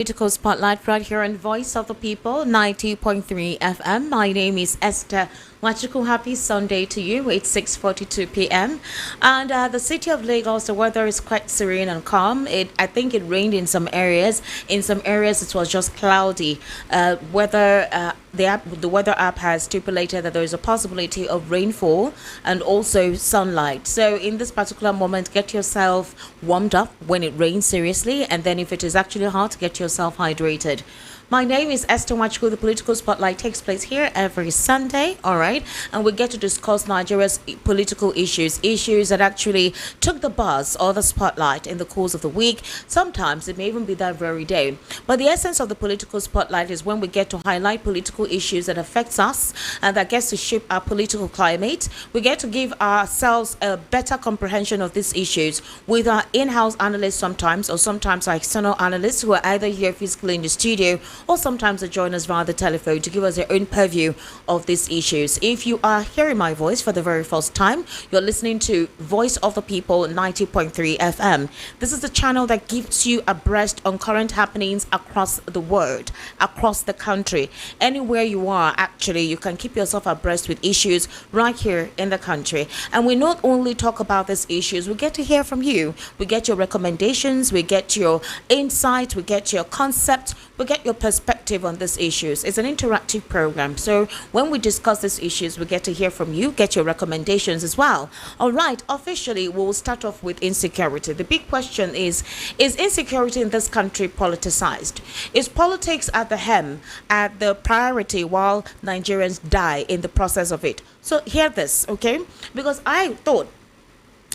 Political Spotlight right here on Voice of the People, 90.3 FM. My name is Esther Wachiku. Happy Sunday to you. It's 6:42 p.m. And the city of Lagos, the weather is quite serene and calm. I think it rained in some areas. In some areas, it was just cloudy. The weather app has stipulated that there is a possibility of rainfall and also sunlight. So in this particular moment, get yourself warmed up when it rains seriously, and then if it is actually hot, get yourself hydrated. My name is Esther Wachiku. The Political Spotlight takes place here every Sunday, all right? And we get to discuss Nigeria's political issues that actually took the buzz or the spotlight in the course of the week. Sometimes it may even be that very day. But the essence of the Political Spotlight is when we get to highlight political issues that affects us and that gets to shape our political climate. We get to give ourselves a better comprehension of these issues with our in-house analysts sometimes, or sometimes our external analysts who are either here physically in the studio or sometimes they join us via the telephone to give us their own purview of these issues. If you are hearing my voice for the very first time, you're listening to Voice of the People 90.3 FM. This is the channel that gives you abreast on current happenings across the world, across the country. Anywhere you are, actually, you can keep yourself abreast with issues right here in the country. And we not only talk about these issues, we get to hear from you. We get your recommendations, we get your insights, we get your concept, we get your perspective on these issues. It's an interactive program. So when we discuss these issues, we get to hear from you, get your recommendations as well. All right, officially, we'll start off with insecurity. The big question is insecurity in this country politicized? Is politics at the hem, at the priority while Nigerians die in the process of it? So hear this, okay? Because I thought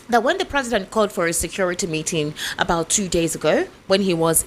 that when the president called for a security meeting about 2 days ago, when he was,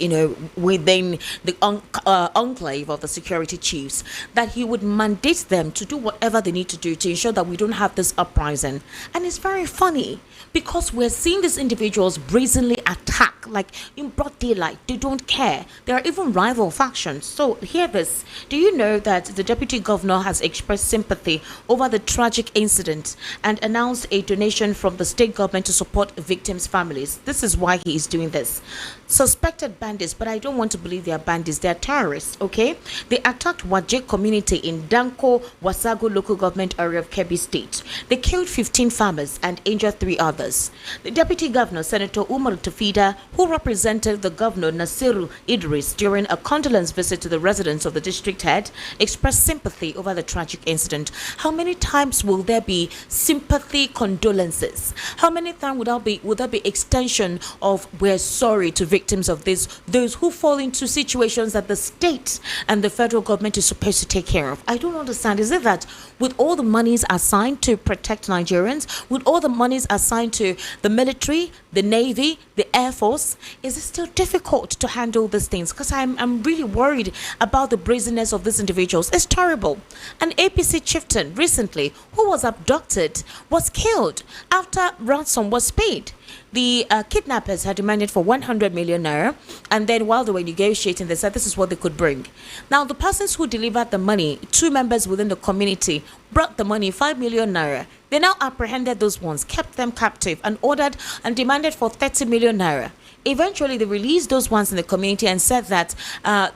within the enclave of the security chiefs, that he would mandate them to do whatever they need to do to ensure that we don't have this uprising. And it's very funny because we're seeing these individuals brazenly attack, like in broad daylight. They don't care. There are even rival factions. So hear this. Do you know that the deputy governor has expressed sympathy over the tragic incident and announced a donation from the state government to support victims' families? This is why he is doing this. Suspected bandits, but I don't want to believe they are bandits. They are terrorists, okay? They attacked Waje community in Danko, Wasago local government area of Kebbi State. They killed 15 farmers and injured 3 others. The deputy governor, Senator Umar Tafida, who represented the governor Nasiru Idris during a condolence visit to the residents of the district head, expressed sympathy over the tragic incident. How many times will there be sympathy condolences? How many times would there be extension of we're sorry to victims of those who fall into situations that the state and the federal government is supposed to take care of? I don't understand. Is it that with all the monies assigned to protect Nigerians, with all the monies assigned to the military, the navy, the air force, is it still difficult to handle these things? Because I'm really worried about the brazenness of these individuals. It's terrible. An APC chieftain recently who was abducted was killed after ransom was paid. The kidnappers had demanded for 100 million naira, and then while they were negotiating, they said this is what they could bring. Now, the persons who delivered the money, 2 members within the community, brought the money, 5 million naira. They now apprehended those ones, kept them captive, and ordered and demanded for 30 million naira. Eventually, they released those ones in the community and said that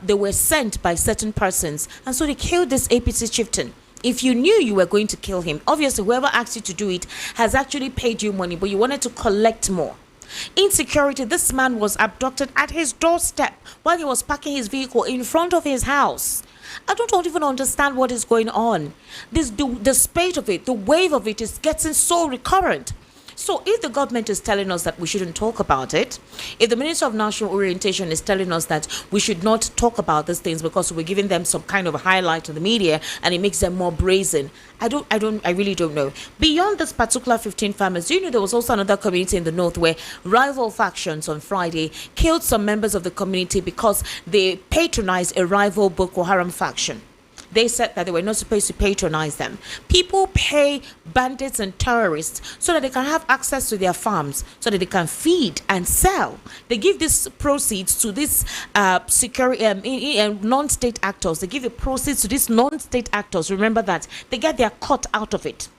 they were sent by certain persons, and so they killed this APC chieftain. If you knew you were going to kill him, obviously whoever asked you to do it has actually paid you money, but you wanted to collect more. Insecurity, this man was abducted at his doorstep while he was parking his vehicle in front of his house. I don't even understand what is going on. The spate of it, the wave of it is getting so recurrent. So if the government is telling us that we shouldn't talk about it, if the Minister of National Orientation is telling us that we should not talk about these things because we're giving them some kind of a highlight to the media and it makes them more brazen, I really don't know. Beyond this particular 15 farmers, you know there was also another community in the north where rival factions on Friday killed some members of the community because they patronized a rival Boko Haram faction. They said that they were not supposed to patronize them. People pay bandits and terrorists so that they can have access to their farms, so that they can feed and sell. They give these proceeds to these non-state actors. They give the proceeds to these non-state actors. Remember that. They get their cut out of it.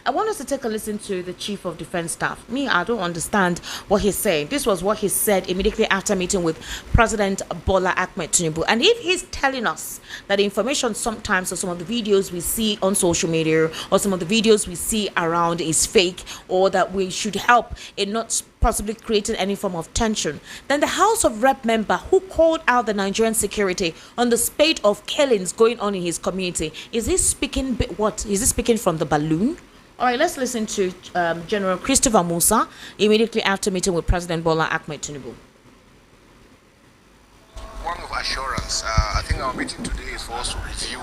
I want us to take a listen to the Chief of Defense Staff. Me, I don't understand what he's saying. This was what he said immediately after meeting with President Bola Ahmed Tinubu. And if he's telling us that the information sometimes or some of the videos we see on social media or some of the videos we see around is fake, or that we should help in not possibly creating any form of tension, then the House of Rep member who called out the Nigerian security on the spate of killings going on in his community, is he speaking what? Is he speaking from the balloon? All right, let's listen to General Christopher Musa immediately after meeting with President Bola Ahmed Tinubu. One of assurance, I think our meeting today is for us to review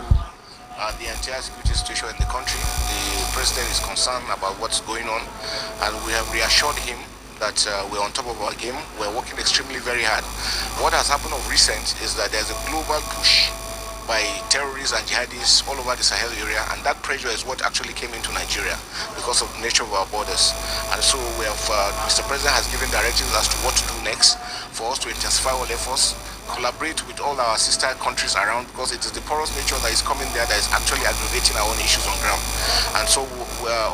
the entire security situation in the country. The president is concerned about what's going on, and we have reassured him that we're on top of our game. We're working extremely very hard. What has happened of recent is that there's a global push by terrorists and jihadists all over the Sahel area, and that pressure is what actually came into Nigeria because of the nature of our borders. And so we have, Mr. President has given directives as to what to do next for us to intensify our efforts, collaborate with all our sister countries around, because it is the porous nature that is coming there that is actually aggravating our own issues on ground. And so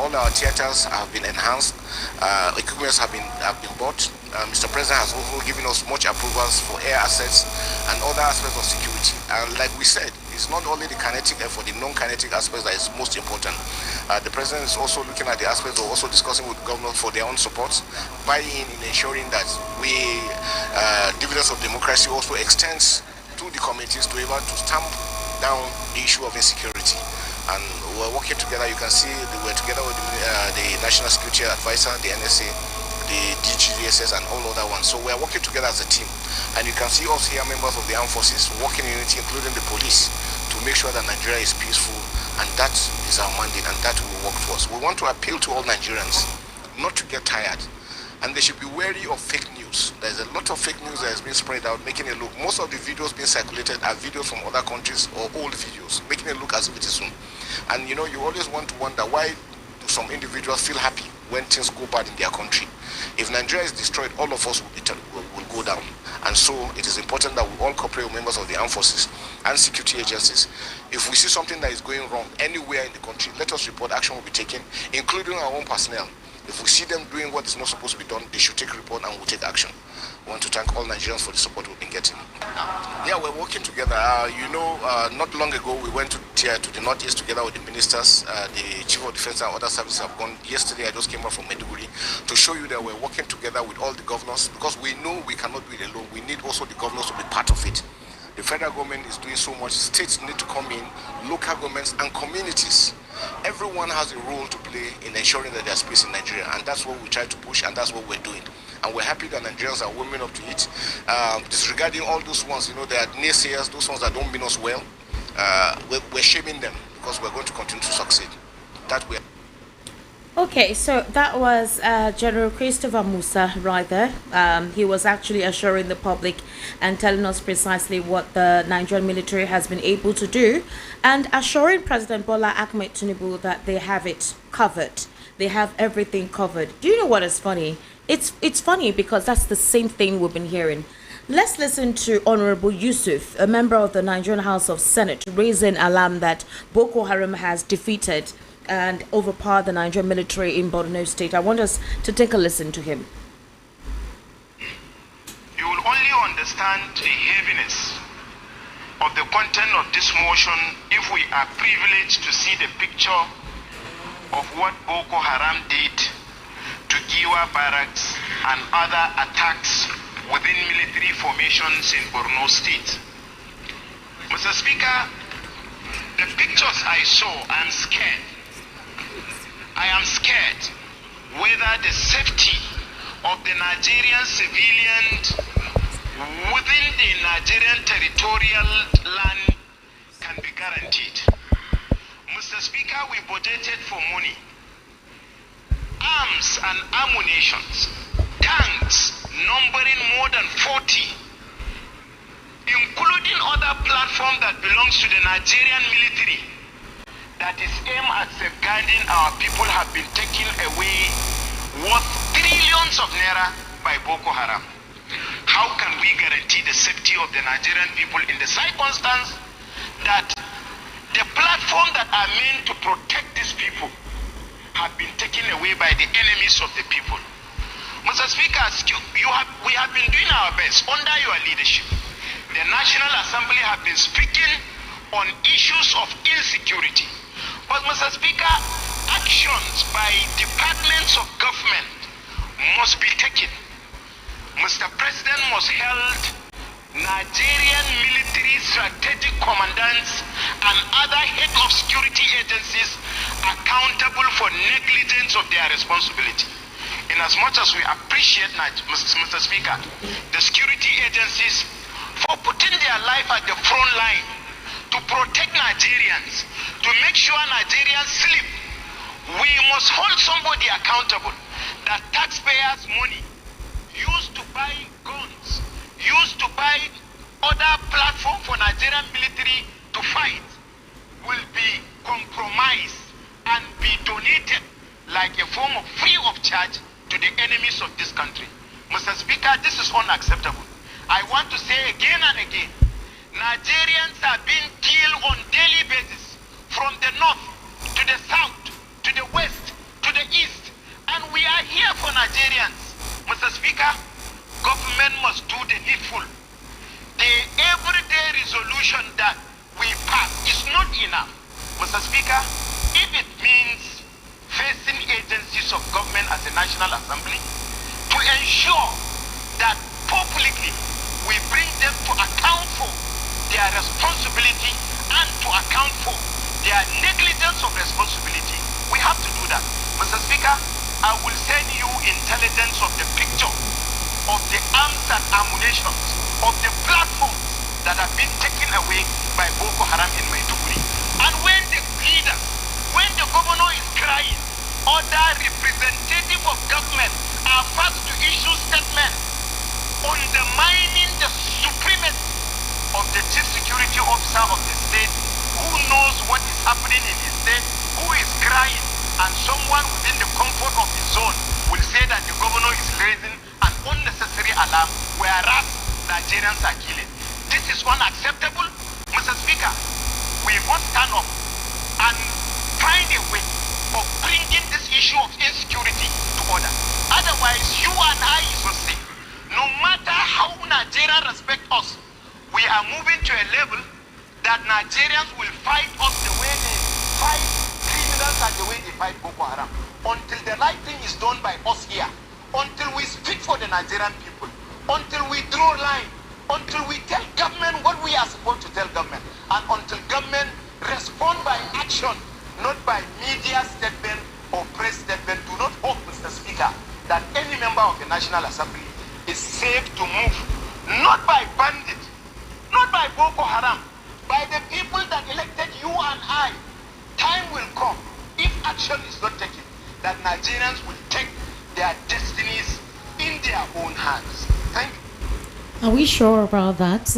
all our theaters have been enhanced, equipments have been bought. Mr. President has also given us much approvals for air assets and other aspects of security. And like we said, it's not only the kinetic effort, the non-kinetic aspects that is most important. The President is also looking at the aspects of also discussing with governors for their own support, buying in ensuring that we dividends of democracy also extends to the communities to be able to stamp down the issue of insecurity. And we're working together. You can see that we're together with the National Security Advisor, the NSA, the DGDSS, and all other ones. So we're working together as a team. And you can see us here, members of the armed forces, working in unity, including the police, to make sure that Nigeria is peaceful. And that is our mandate, and that we will work towards. We want to appeal to all Nigerians not to get tired. And they should be wary of fake news. There's a lot of fake news that has been spread out, making it look, most of the videos being circulated are videos from other countries or old videos, making it look as if it is new. And you know, you always want to wonder, why do some individuals feel happy when things go bad in their country? If Nigeria is destroyed, all of us will go down. And so it is important that we all cooperate with members of the armed forces and security agencies. If we see something that is going wrong anywhere in the country, let us report. Action will be taken, including our own personnel. If we see them doing what is not supposed to be done, they should take a report and we'll take action. We want to thank all Nigerians for the support we've been getting. Yeah, we're working together. Not long ago we went to the Northeast together with the ministers. The Chief of Defense and other services have gone. Yesterday I just came back from Maiduguri to show you that we're working together with all the governors, because we know we cannot do it alone. We need also the governors to be part of it. The federal government is doing so much. States need to come in, local governments and communities. Everyone has a role to play in ensuring that there's peace in Nigeria, and that's what we try to push, and that's what we're doing. And we're happy that Nigerians are warming up to it. Disregarding all those ones, there are naysayers, those ones that don't mean us well. We're shaming them, because we're going to continue to succeed. That way. Okay, so that was General Christopher Musa right there. He was actually assuring the public and telling us precisely what the Nigerian military has been able to do, and assuring President Bola Ahmed Tinubu that they have it covered. They have everything covered. Do you know what is funny? It's funny because that's the same thing we've been hearing. Let's listen to Honorable Yusuf, a member of the Nigerian House of Senate, raising alarm that Boko Haram has defeated and overpower the Nigerian military in Borno State. I want us to take a listen to him. You will only understand the heaviness of the content of this motion if we are privileged to see the picture of what Boko Haram did to Giwa barracks and other attacks within military formations in Borno State. Mr. Speaker, the pictures I saw, I'm scared. I am scared whether the safety of the Nigerian civilians within the Nigerian territorial land can be guaranteed. Mr. Speaker, we budgeted for money, arms and ammunitions, tanks numbering more than 40, including other platforms that belongs to the Nigerian military, that is aimed at safeguarding our people, have been taken away worth trillions of naira by Boko Haram. How can we guarantee the safety of the Nigerian people in the circumstance that the platform that are meant to protect these people have been taken away by the enemies of the people. Mr. Speaker, we have been doing our best under your leadership. The National Assembly have been speaking on issues of insecurity. But Mr. Speaker, actions by departments of government must be taken. Mr. President must hold Nigerian military strategic commandants and other heads of security agencies accountable for negligence of their responsibility. In as much as we appreciate, Mr. Speaker, the security agencies for putting their life at the front line to protect Nigerians, to make sure Nigerians sleep, we must hold somebody accountable that taxpayers' money used to buy guns, used to buy other platform for Nigerian military to fight, will be compromised and be donated like a form of free of charge to the enemies of this country. Mr. Speaker, this is unacceptable. I want to say again and again, Nigerians are being killed on daily basis from the north to the south, to the west, to the east, and we are here for Nigerians. Mr. Speaker, government must do the needful. The everyday resolution that we pass is not enough. Mr. Speaker, if it means facing agencies of government as a National Assembly to ensure that publicly we bring them to account for their responsibility and to account for their negligence of responsibility, we have to do that. Mr. Speaker, I will send you intelligence of the picture of the arms and ammunition of the platforms that have been taken away by Boko Haram in Maiduguri. And when the leaders, when the governor is crying, other representative of government are forced to issue statements undermining the supremacy of the chief security officer of the state, who knows what is happening in his state, who is crying, and someone within the comfort of his zone will say that the governor is raising an unnecessary alarm, whereas Nigerians are killing. This is unacceptable. Mr. Speaker, we must stand up and find a way of bringing this issue of insecurity to order. Otherwise, you and I will see, no matter how Nigerians respect us, we are moving to a level that Nigerians will fight us the way they fight criminals and the way they fight Boko Haram. Until the right thing is done by us here, until we speak for the Nigerian people, until we draw line, until we tell government what we are supposed to tell government, and until government respond by action, not by media statement or press statement. Do not hope, Mr. Speaker, that any member of the National Assembly is safe to move, not by bandits, not by Boko Haram, by the people that elected you and I. Time will come, if action is not taken, that Nigerians will take their destinies in their own hands. Thank you. Are we sure about that?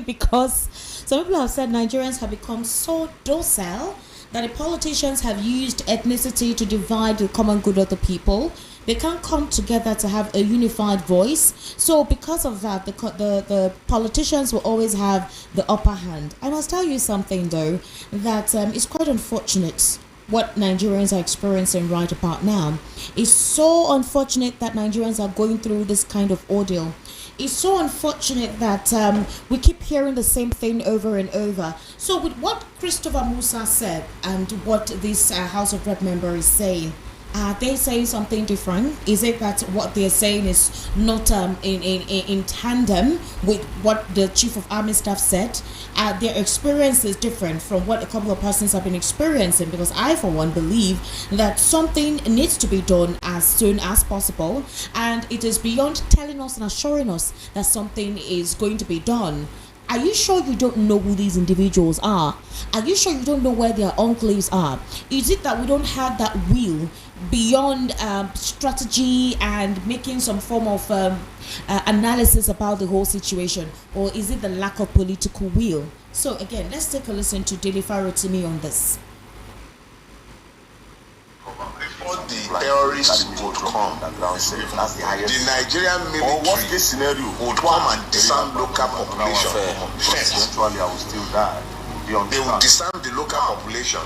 Because some people have said Nigerians have become so docile that the politicians have used ethnicity to divide the common good of the people. They can't come together to have a unified voice. So because of that, the politicians will always have the upper hand. I must tell you something though, that it's quite unfortunate what Nigerians are experiencing right about now. It's so unfortunate that Nigerians are going through this kind of ordeal. It's so unfortunate that we keep hearing the same thing over and over. So with what Christopher Musa said and what this House of Rep member is saying, are they saying something different? Is it that what they're saying is not in tandem with what the Chief of Army Staff said? Their experience is different from what a couple of persons have been experiencing, because I, for one, believe that something needs to be done as soon as possible, and it is beyond telling us and assuring us that something is going to be done. Are you sure you don't know who these individuals are? Are you sure you don't know where their enclaves are? Is it that we don't have that will beyond strategy and making some form of analysis about the whole situation? Or is it the lack of political will? So again, let's take a listen to Delifaro Timi on this. Before the terrorists would come, the Nigerian military would come and disarm local population first. Eventually, I will still die. They will disarm the local population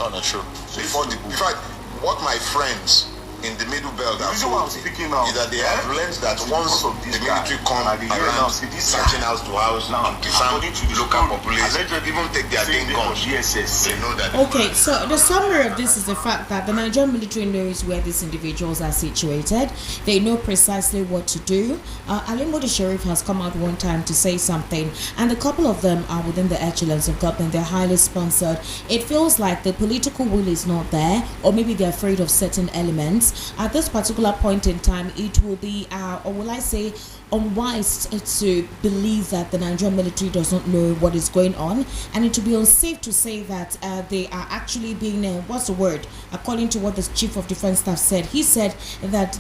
before the. In fact, what my friends in the middle belt have told me is that they have learned that once the military come around searching house to house and disarm local population, even take their thing guns, they know that. Okay, so the summary of this is the fact that the Nigerian military knows where these individuals are situated. They know precisely what to do. Ali Modi Sharif has come out one time to say something, and a couple of them are within the echelons of government. They're highly sponsored. It feels like the political will is not there, or maybe they're afraid of certain elements. At this particular point in time, it will be, or will I say, unwise to believe that the Nigerian military does not know what is going on, and it will be unsafe to say that they are actually being, what's the word? According to what the Chief of Defense Staff said, he said that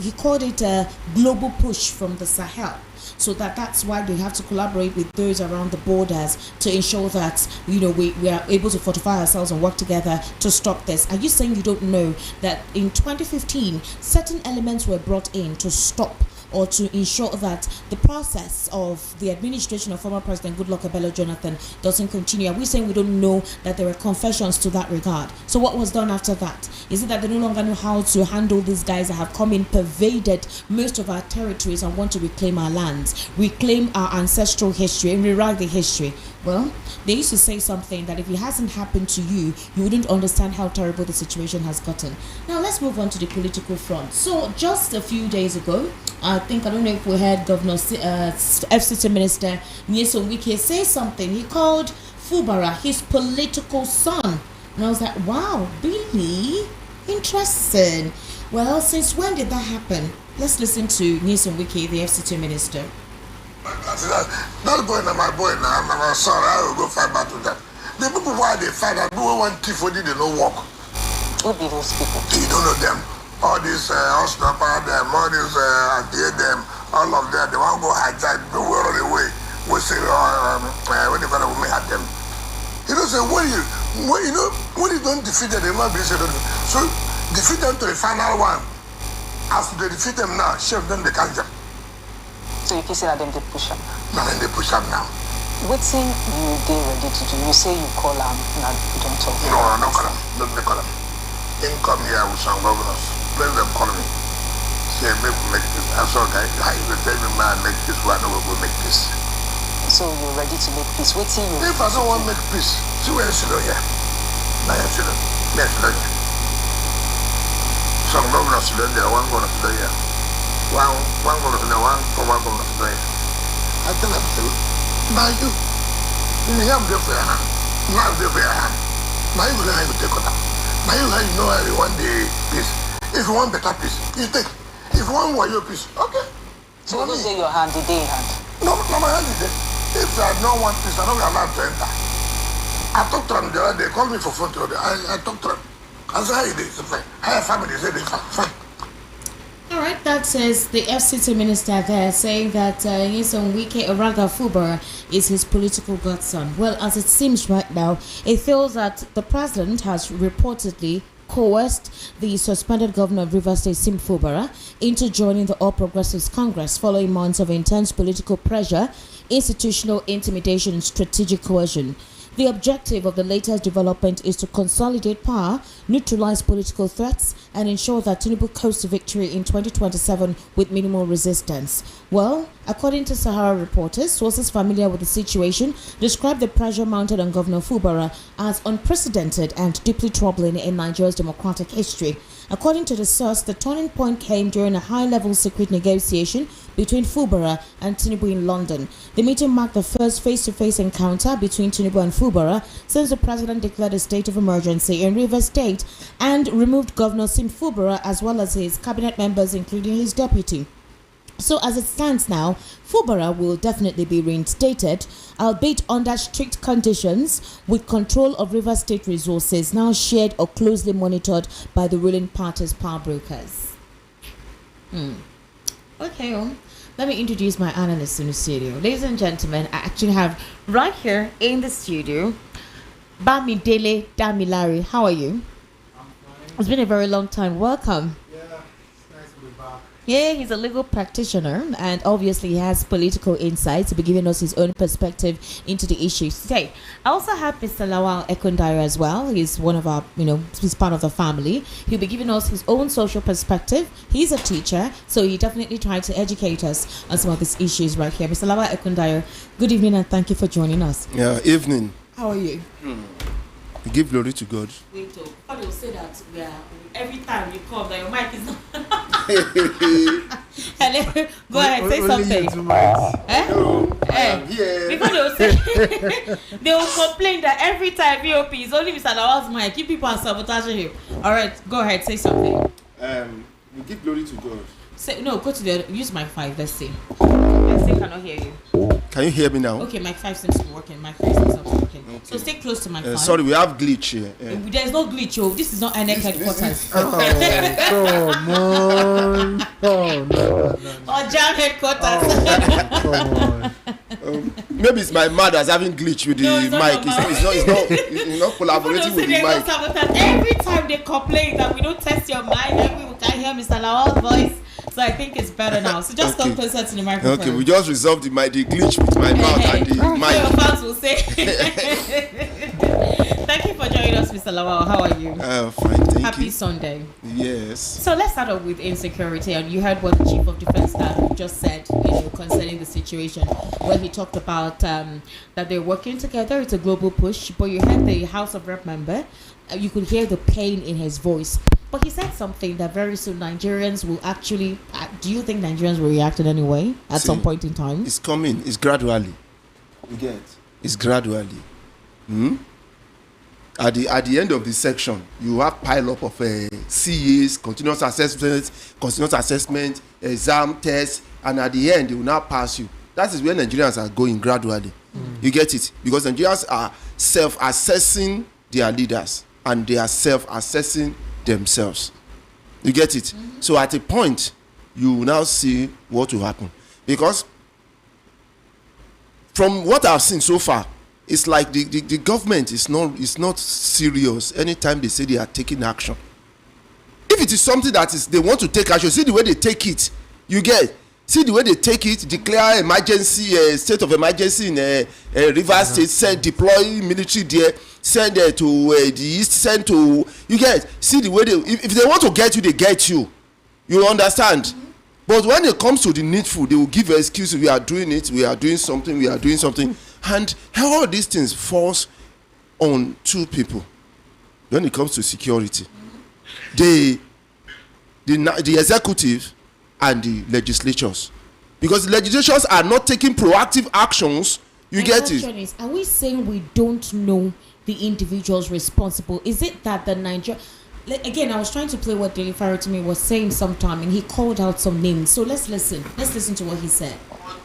he called it a global push from the Sahel. So that's why they have to collaborate with those around the borders to ensure that, we are able to fortify ourselves and work together to stop this. Are you saying you don't know that in 2015 certain elements were brought in to stop or to ensure that the process of the administration of former President Goodluck Ebele Jonathan doesn't continue? Are we saying we don't know that there were confessions to that regard? So what was done after that? Is it that they no longer know how to handle these guys that have come in, pervaded most of our territories and want to reclaim our lands, reclaim our ancestral history and rewrite the history? Well, they used to say something that if it hasn't happened to you, you wouldn't understand how terrible the situation has gotten. Now let's move on to the political front. So just a few days ago, I don't know if we heard Governor FCT Minister Nyesom Wike say something. He called Fubara his political son. And I was like, wow, really? Interesting. Well, since when did that happen? Let's listen to Nyesom Wike, the FCT Minister. That boy now, my boy now, my son, I will go fight battle with them. The people why they fight that do one thief for they don't walk. Who be those people? You don't know them. All these snapper them, all these them, all of them, they want to go hijack, go all the way. We say when the father will have them. You know, say when you don't defeat them, they might be said. So defeat them to the final one. After they defeat them now, chef them they catch them. So you can say that them they push up. Now then they push up now. What thing they ready to do? You say you call them, now you don't talk. No, no call them. Don't they call them. Then come here with some governors. Let them call me. Say make this. I saw guy. How you tell me man make this one? We will make this. So you're ready to make peace. What thing you? If I don't want to make peace, see where you sit here. Now you sit there. Yes, some governors sit there. One governor sit here. One governor sit there. One governor sit there. I tell them, now you have there for your hand. Now there for your hand. Now you will have to take it up. Now you know how you want the peace. If you want better peace, you take. If you want your peace, okay. So you say your hand, the day hand? No, my hand is there. If I don't want peace, I don't allow to enter. I talked to them the other day, called me for phone today. I talked to them. I said, how you doing? I have family, they say they're fine. Alright, that says the FCT minister there saying that Nyesom Wike, or rather Fubara, is his political godson. Well, as it seems right now, it feels that the president has reportedly coerced the suspended governor of Rivers State, Sim Fubara, into joining the All Progressives Congress following months of intense political pressure, institutional intimidation, and strategic coercion. The objective of the latest development is to consolidate power, neutralize political threats, and ensure that Tinubu coasts to victory in 2027 with minimal resistance. Well, according to Sahara reporters, sources familiar with the situation describe the pressure mounted on Governor Fubara as unprecedented and deeply troubling in Nigeria's democratic history. According to the source, the turning point came during a high-level secret negotiation between Fubara and Tinubu in London. The meeting marked the first face-to-face encounter between Tinubu and Fubara since the president declared a state of emergency in Rivers State and removed Governor Sim Fubara as well as his cabinet members, including his deputy. So as it stands now, Fubara will definitely be reinstated, albeit under strict conditions, with control of Rivers State resources now shared or closely monitored by the ruling party's power brokers. Okay, well, let me introduce my analysts in the studio. Ladies and gentlemen, I actually have right here in the studio, Bamidele Damilari. How are you? I'm fine. It's been a very long time. Welcome. Yeah, it's nice to be back. Yeah, he's a legal practitioner, and obviously he has political insights to be giving us his own perspective into the issues. Okay, I also have Mr. Lawal Ekundaya as well. He's one of our, he's part of the family. He'll be giving us his own social perspective. He's a teacher, so he definitely tried to educate us on some of these issues right here. Mr. Lawal Ekundaya, good evening and thank you for joining us. Yeah, evening. How are you? We give glory to God. Wait, oh, will say that every time you come, that your mic is not. Hello, go ahead, say something. Because they will say they will complain that every time VOP is only Mr. Lawal's mic. You people are sabotaging him. All right, go ahead, say something. We give glory to God. Say no. Go to the use mic 5. Let's see. I still cannot hear you. Can you hear me now? Okay, mic 5 seems to be working. Mic 5 seems to be working. Okay. So stay close to mic 5. Sorry, we have glitch here. There's no glitch, oh. This is not INEC headquarters. Come on. Oh, no. Or jam headquarters. Come on. Maybe it's my mother's having glitch with the mic. It's not collaborating with the mic. Every time they complain that we don't test your mic, everyone can hear Mr. Lawal's voice. So I think it's better now. So just come closer to the microphone. Okay, we just resolved the glitch with my mouth and the mic. Your fans will say. Thank you for joining us, Mr. Lawal. How are you? Fine, thank you. Happy Sunday. Yes. So let's start off with insecurity. And you heard what the Chief of Defense Staff just said, concerning the situation, where he talked about that they're working together. It's a global push. But you heard the House of Rep member. You could hear the pain in his voice. But he said something that very soon Nigerians will actually... do you think Nigerians will react in any way at some point in time? It's coming. It's gradually. You get? It's gradually. At the end of the section, you have pile up of CAs, continuous assessment, exam, tests, and at the end, they will now pass you. That is where Nigerians are going gradually. You get it? Because Nigerians are self-assessing their leaders, and they are self-assessing themselves. You get it? So at a point, you will now see what will happen. Because from what I've seen so far, it's like the government is not serious anytime they say they are taking action. If it is something that is they want to take action, see the way they take it. You get? See the way they take it, declare emergency, state of emergency in Rivers State, send deploy military there, send to the east, send to, you get, see the way they, if they want to get you, they get you. You understand? But when it comes to the needful, they will give excuses. We are doing it, we are doing something. And all these things falls on two people when it comes to security. The executive and the legislatures, because the legislatures are not taking proactive actions. You get it? Is, are we saying we don't know the individuals responsible? Is it that the again, I was trying to play what Daily Fire to me was saying sometime, and he called out some names. So let's listen to what he said.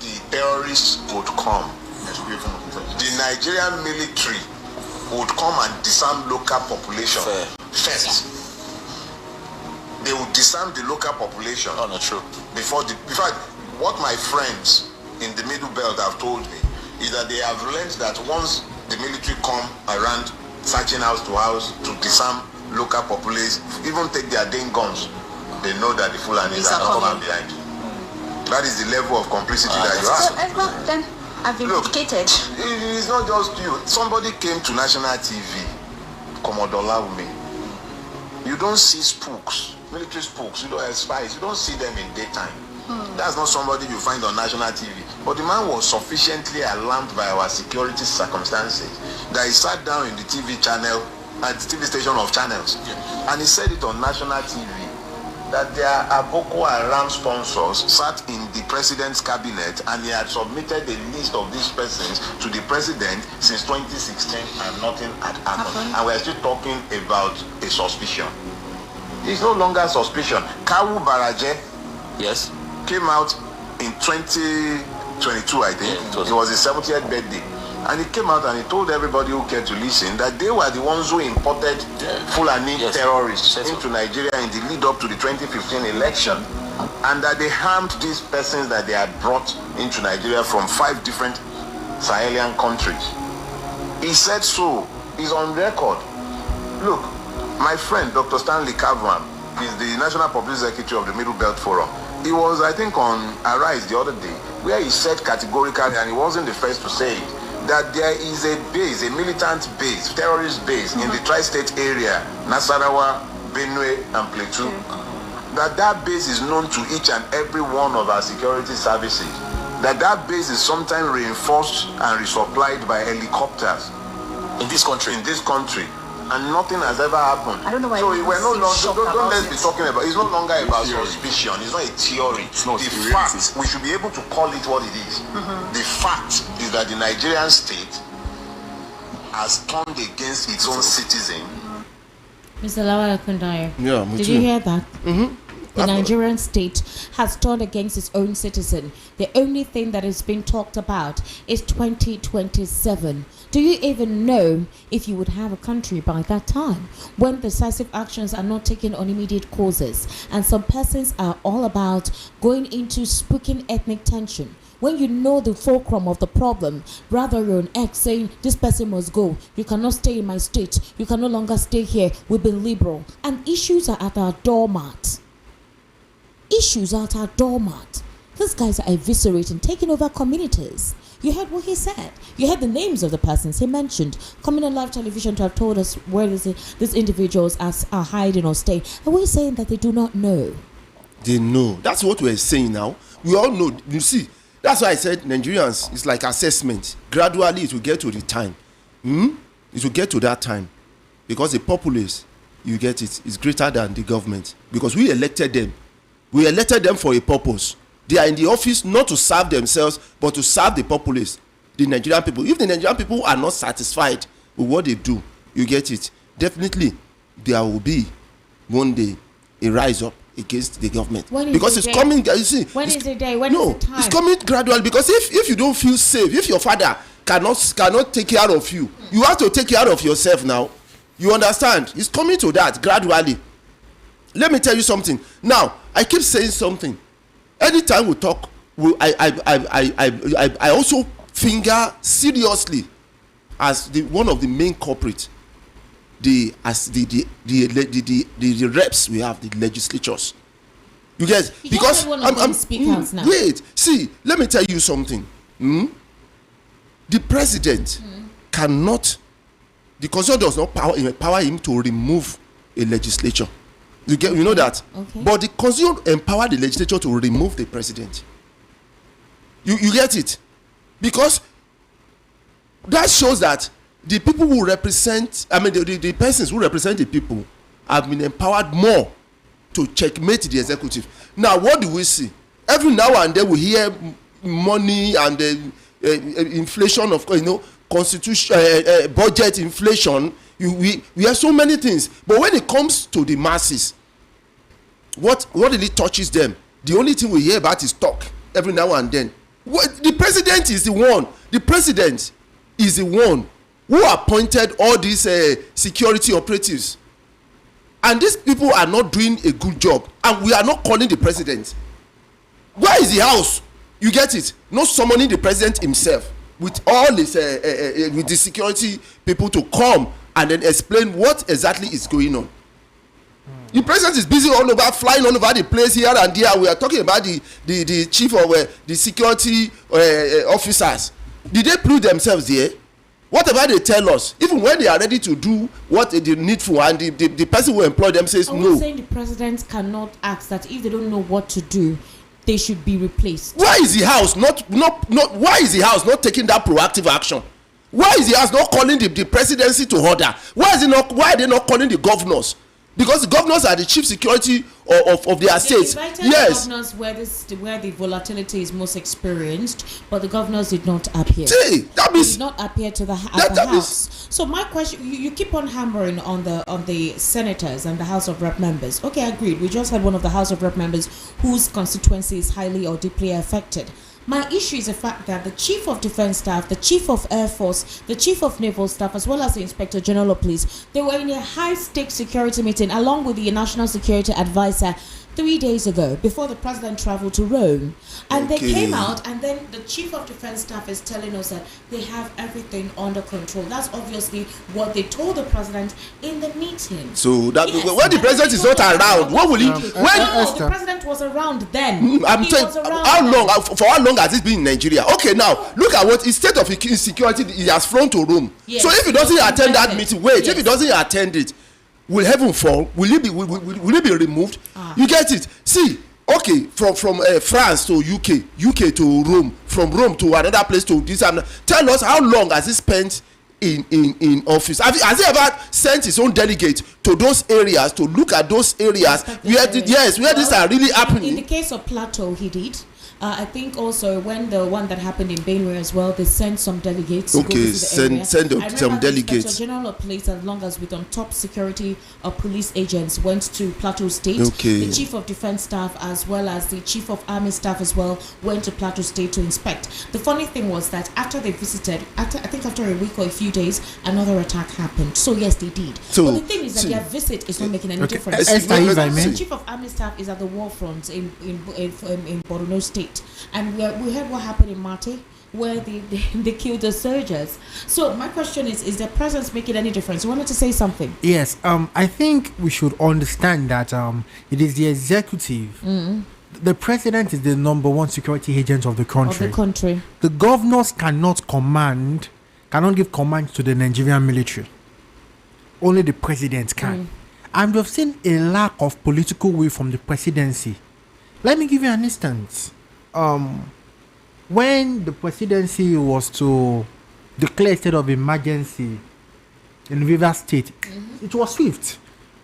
The terrorists would come. The Nigerian military would come and disarm local population first. They would disarm the local population. Oh, not true. In fact, what my friends in the Middle Belt have told me is that they have learned that once the military come around searching house to house to disarm local populace, even take their dang guns, they know that the Fulanis are not coming behind. That is the level of complicity that you have. Then I've been vindicated. It's not just you. Somebody came to national TV, Commodore Laumi. You don't see spooks. Military spooks, you don't have spies, you don't see them in daytime. That's not somebody you find on national TV. But the man was sufficiently alarmed by our security circumstances that he sat down in the TV channel, at the TV station of channels, and he said it on national TV that there are Boko Haram sponsors sat in the president's cabinet, and he had submitted a list of these persons to the president since 2016 and nothing had happened. And we're still talking about a suspicion. It's no longer suspicion. Kawu Baraje, Yes. came out in 2022, I think. Yeah, it was his 70th birthday. And he came out and he told everybody who cared to listen that they were the ones who imported Fulani terrorists into Nigeria in the lead up to the 2015 election. And that they harmed these persons that they had brought into Nigeria from 5 different Sahelian countries. He said so. He's on record. Look, my friend Dr. Stanley Kavram is the National Public Secretary of the Middle Belt Forum. He was, I think, on Arise the other day, where he said categorically, and he wasn't the first to say it, that there is a base, a militant base, terrorist base in the tri-state area, Nasarawa, Benue, and Plateau. That base is known to each and every one of our security services. That base is sometimes reinforced and resupplied by helicopters In this country. And nothing has ever happened. I don't know why. So we're no longer. Don't let's it. be talking about. It's no longer about suspicion. It's not a theory. It's not the a fact. We should be able to call it what it is. The fact is that the Nigerian state has turned against its own citizen. Mr. Lawal Akundayo. Yeah, me Did too. you hear that? The I've- Nigerian state has turned against its own citizen. The only thing that is being talked about is 2027. Do you even know if you would have a country by that time when decisive actions are not taken on immediate causes and some persons are all about going into spooking ethnic tension? When you know the fulcrum of the problem, rather you're an ex saying this person must go, you cannot stay in my state, you can no longer stay here, we've been liberal, and issues are at our doormat. Issues are at our doormat. These guys are eviscerating, taking over communities. You heard what he said. You heard the names of the persons he mentioned coming on live television to have told us where these individuals are hiding or staying. And we're saying that they do not know. They know. That's what we're saying now. We all know. You see, that's why I said Nigerians, it's like assessment. Gradually, it will get to the time. It will get to that time. Because the populace, you get it, is greater than the government. Because we elected them. We elected them for a purpose. They are in the office not to serve themselves, but to serve the populace, the Nigerian people. If the Nigerian people are not satisfied with what they do, you get it, definitely there will be one day a rise up against the government. Because it's coming, you see. When is the day? When is the time? It's coming gradually, because if you don't feel safe, if your father cannot take care of you, you have to take care of yourself now. You understand? It's coming to that gradually. Let me tell you something. Now, I keep saying something. Anytime we talk, I also finger seriously as one of the main culprits the reps we have, the legislatures. You guys, because I'm now. Wait, see, let me tell you something. The president cannot, the constitution does not empower him to remove a legislature. You know that. Okay. But the constitution empower the legislature to remove the president. You get it? Because that shows that the people who represent, the persons who represent the people have been empowered more to checkmate the executive. Now, what do we see? Every now and then we hear money and inflation of, constitution, budget inflation. We have so many things, but when it comes to the masses, what really touches them, the only thing we hear about is talk every now and then. The president is the one who appointed all these security operatives, and these people are not doing a good job, and we are not calling the president. Where is the house? You get it? Not summoning the president himself with all his with the security people to come and then explain what exactly is going on. The president is busy all over, flying all over the place here and there. We are talking about the chief of the security officers. Did they prove themselves there? Whatever they tell us, even when they are ready to do what they need for, and the person who employed them says no. I'm saying the president cannot ask that if they don't know what to do, they should be replaced. Why is the house why is the house not taking that proactive action? Why is the house not calling the presidency to order? Why are they not calling the governors? Because the governors are the chief security of their states. Yes. The governors where the volatility is most experienced, but the governors did not appear. See, that means did not appear to the house. So my question, you keep on hammering on the senators and the House of Rep members. Okay, agreed. We just had one of the House of Rep members whose constituency is highly or deeply affected. My issue is the fact that the Chief of Defense Staff, the Chief of Air Force, the Chief of Naval Staff, as well as the Inspector General of Police, they were in a high-stakes security meeting along with the National Security Advisor 3 days ago, before the president traveled to Rome. And they Okay. came out, and then the chief of defense staff is telling us that they have everything under control. That's obviously what they told the president in the meeting. So that Yes, when the president is not around, what will he? No, the Esther. president was around then. I'm He saying, was around how then. long? For how long has it been in Nigeria? Okay, now look at what his state of insecurity. He has flown to Rome. Yes, So if he he doesn't was attend that invited. meeting, wait. If Yes. he doesn't attend it, will heaven fall? Will he be? Will he be removed? You get it? See, okay, from France to UK to Rome, from Rome to another place to this. And tell us how long has he spent in office? Has he ever sent his own delegate to those areas to look at those areas where these are really In the happening? case of Plateau, he did. I think also when the one that happened in Benue as well, they sent some delegates. To go Okay, visit the area. send I remember some the delegates. Inspector General of Police, as long as with top security police agents, went to Plateau State. Okay. The Chief of Defense Staff as well as the Chief of Army Staff as well went to Plateau State to inspect. The funny thing was that after they visited, after a week or a few days, another attack happened. So yes, they did. So, but the thing is that see. their visit is not making any Okay, difference. Esther, if I The may. Chief of Army Staff is at the war front in Borno State, and we heard what happened in Mate, where they killed the soldiers. So my question is the presence making any difference? You wanted to say something? Yes, I think we should understand that it is the executive. The president is the number one security agent of the country. Of the country. The governors cannot give command to the Nigerian military. Only the president can. And we've seen a lack of political will from the presidency. Let me give you an instance. When the presidency was to declare a state of emergency in Rivers State, it was swift.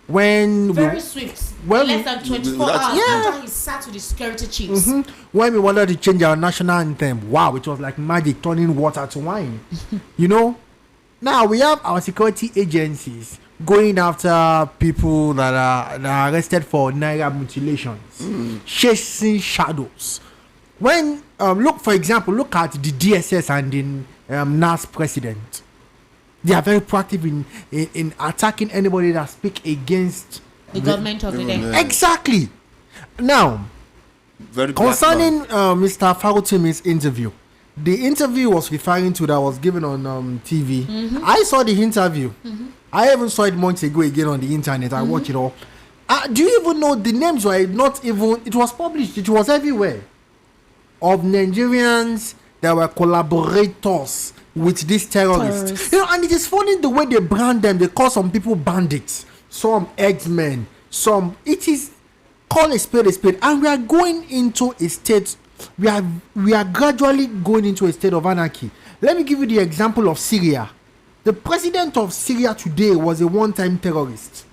Very swift. when Less than 24 that- hours Yeah. after he sat with the security chiefs. When we wanted to change our national anthem, wow, it was like magic, turning water to wine. You know, now we have our security agencies going after people that are arrested for naira mutilations, chasing shadows. When look, for example, look at the DSS and the NAS president. They are very proactive in attacking anybody that speak against The government of the day. exactly. Now, Very black concerning man. Mr. Farotimi's interview, the interview was referring to that was given on TV. I saw the interview. I even saw it months ago again on the internet. I watched it all. Do you even know the names were not even? It was published. It was everywhere. Of Nigerians that were collaborators with these terrorists. You know, and it is funny the way they brand them. They call some people bandits, some X-men, some. It is call a spade, and we are going into a state. We are gradually going into a state of anarchy. Let me give you the example of Syria. The president of Syria today was a one-time terrorist.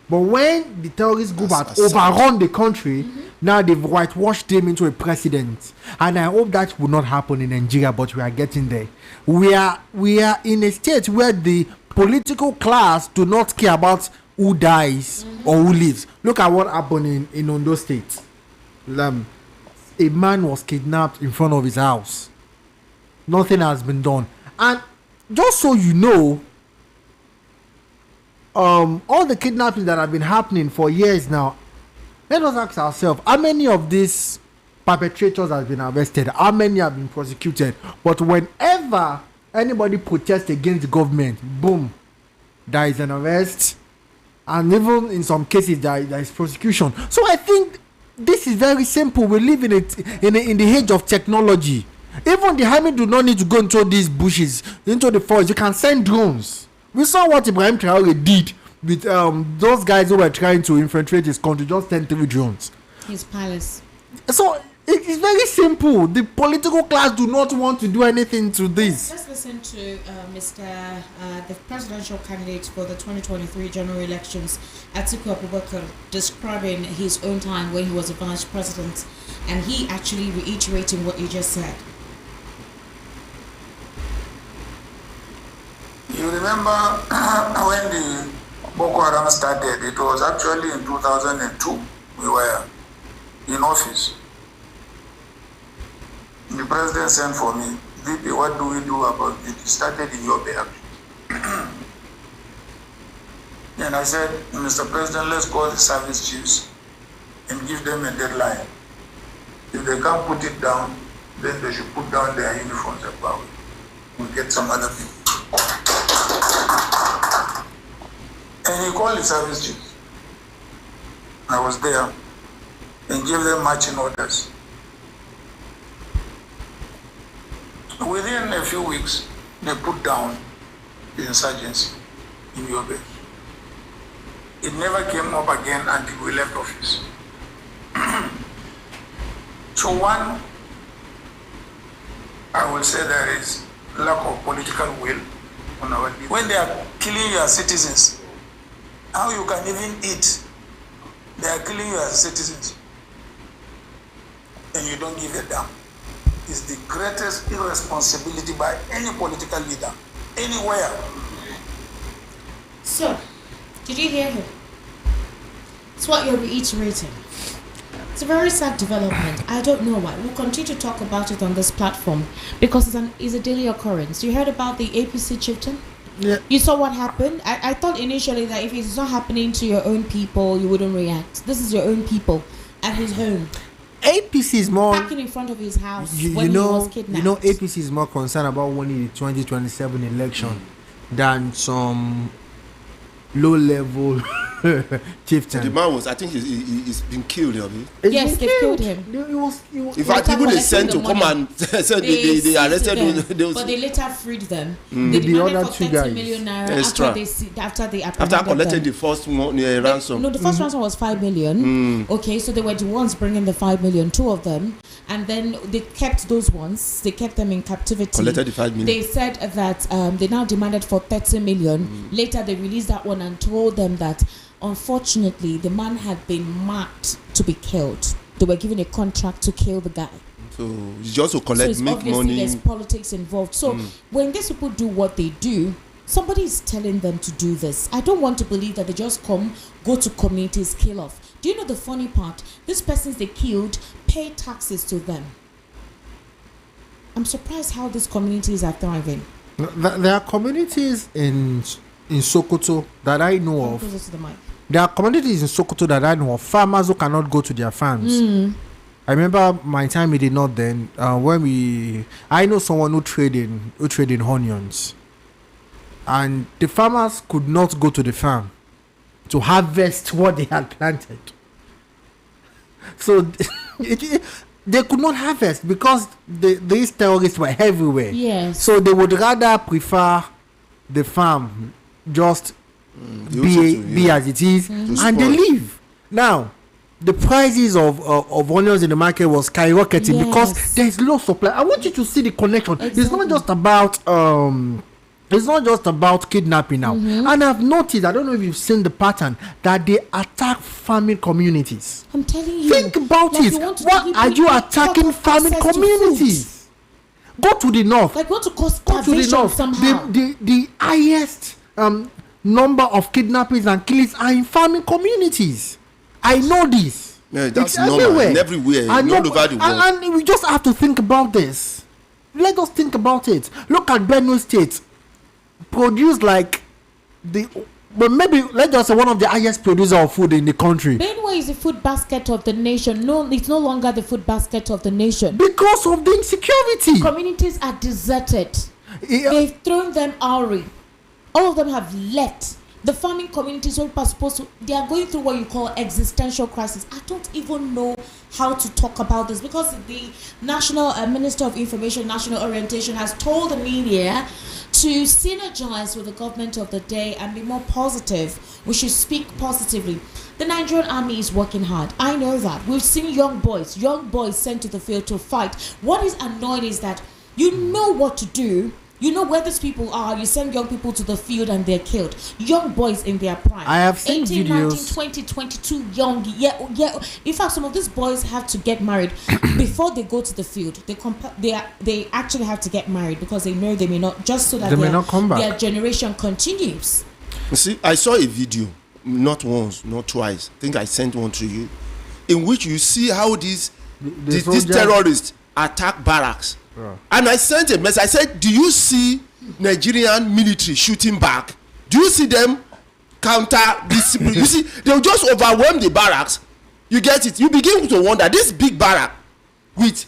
But when the terrorist group had overrun the country, now they've whitewashed him into a president. And I hope that will not happen in Nigeria, but we are getting there. We are in a state where the political class do not care about who dies or who lives. Look at what happened in Ondo State. A man was kidnapped in front of his house. Nothing has been done. And just so you know, all the kidnappings that have been happening for years now, let us ask ourselves, how many of these perpetrators have been arrested? How many have been prosecuted? But whenever anybody protests against the government, boom, there is an arrest, and even in some cases there is prosecution. So I think this is very simple. We live in the age of technology. Even the army do not need to go into these bushes, into the forest. You can send drones. We saw what Ibrahim Traore did with those guys who were trying to infiltrate his country. Just send 3 drones. His palace. So it is very simple. The political class do not want to do anything to this. Let's listen to the presidential candidate for the 2023 general elections, Atiku Abubakar, describing his own time when he was a vice president, and he actually reiterating what you just said. You remember when the Boko Haram started, it was actually in 2002 we were in office. The president sent for me, VP, what do we do about it? It started in your behalf. And I said, Mr. President, let's call the service chiefs and give them a deadline. If they can't put it down, then they should put down their uniforms and power. We'll get some other people. And he called the service chiefs. I was there and gave them marching orders. Within a few weeks, they put down the insurgency in Yobe. It never came up again until we left office. So one, I will say there is lack of political will on our leaders. When they are killing your citizens, how you can even eat? They are killing your citizens and you don't give a damn. It's the greatest irresponsibility by any political leader, anywhere. So, did you hear him? It's what you're reiterating. It's a very sad development. I don't know why. We'll continue to talk about it on this platform because it's a daily occurrence. You heard about the APC chieftain? Yeah. You saw what happened? I thought initially that if it's not happening to your own people, you wouldn't react. This is your own people at his home. APC is more Parking in front of his house when he was kidnapped. You know, APC is more concerned about winning the 2027 election than some low-level chieftain. The man was, I think he's been killed, Yobi. Yes, they killed him. In fact, people they sent to come and said they arrested them, but they later freed them. They demanded other for two 30 guys. million naira Extra. after they after collecting the first one, ransom. No, the first ransom was 5 million. Okay, so they were the ones bringing the 5 million, two of them, and then they kept those ones. They kept them in captivity. Collected the 5 million. They said that they now demanded for 30 million. Later, they released that one and told them that unfortunately the man had been marked to be killed. They were given a contract to kill the guy. So it's just to collect, so make obviously money. There's politics involved. So when these people do what they do, somebody is telling them to do this. I don't want to believe that they just go to communities, kill off. Do you know the funny part? These persons they killed pay taxes to them. I'm surprised how these communities are thriving. There are communities in Sokoto that I know of. Closer to the mic. There are communities in Sokoto that I know of. Farmers who cannot go to their farms. I remember my time in the north then, when I know someone who trade in onions. And the farmers could not go to the farm to harvest what they had planted. So they could not harvest because these terrorists were everywhere. Yes. So they would rather prefer the farm just be as it is, and they leave. Now, the prices of onions in the market was skyrocketing because there is low supply. I want you to see the connection. Exactly. It's not just about kidnapping now. And I've noticed, I don't know if you've seen the pattern, that they attack farming communities. I'm telling you. Think about it. Why are you attacking farming communities? Go to the north. Like want to cause starvation somehow. The highest number of kidnappings and killings are in farming communities. I know this. Yeah, that's it's normal. Everywhere. All over the world. And we just have to think about this. Let us think about it. Look at Benue State. Produce like but maybe let's just say one of the highest producer of food in the country. Benue is the food basket of the nation. No, it's no longer the food basket of the nation because of the insecurity. Communities are deserted. They've thrown them away. All of them have left. The farming communities are supposed to. They are going through what you call existential crisis. I don't even know how to talk about this because the National Minister of Information, National Orientation has told the media to synergize with the government of the day and be more positive. We should speak positively. The Nigerian army is working hard. I know that. We've seen young boys sent to the field to fight. What is annoying is that you know what to do. You know where these people are. You send young people to the field and they're killed. Young boys in their prime. I have seen 18, videos. 19, 20, 22 young. Yeah. In fact, some of these boys have to get married before they go to the field. They actually have to get married because they know they may not, just so that they may not come back. Their generation continues. You see, I saw a video, not once, not twice. I think I sent one to you, in which you see how these terrorists attack barracks. Yeah. And I sent a message. I said, do you see Nigerian military shooting back? Do you see them counter discipline? You see, they'll just overwhelm the barracks You get it? You begin to wonder, this big barrack with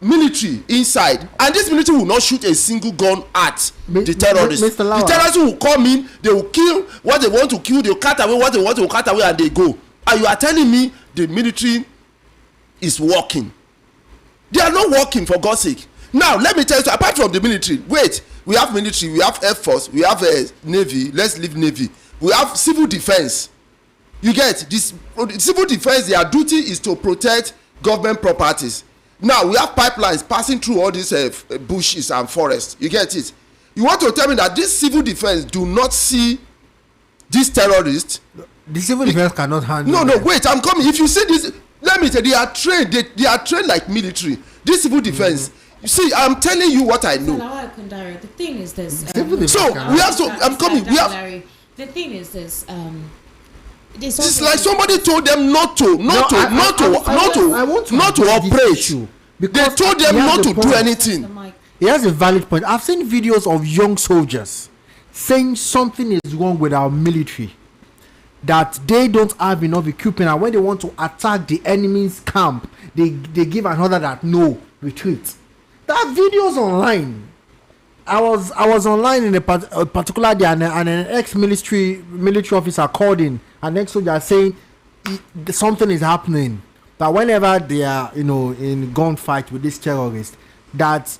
military inside, and this military will not shoot a single gun at the terrorists. The terrorists will come in, they will kill what they want to kill, they will cut away what they want to cut away, and they go. And you are telling me the military is working? They are not working, for God's sake. Now let me tell you, apart from the military, wait, we have military, we have air force, we have navy. Let's leave navy. We have civil defense. You get this? Civil defense, their duty is to protect government properties. Now we have pipelines passing through all these bushes and forests. You get it? You want to tell me that this civil defense do not see these terrorists? The civil defense cannot handle. No, wait, I'm coming. If you see this, let me tell you, they are trained. They are trained like military. This civil defense. You see, I'm telling you what I know. The thing is this. So we have to. I'm coming. We have. The thing is this. It's like somebody told them not to operate. They told them not to do anything. He has a valid point. I've seen videos of young soldiers saying something is wrong with our military, that they don't have enough equipment, and when they want to attack the enemy's camp, they give an order that no, retreat. That video's online. I was online in a particular day, and an ex-military officer called in, and ex-soldier saying something is happening. That whenever they are, in gunfight with this terrorist, that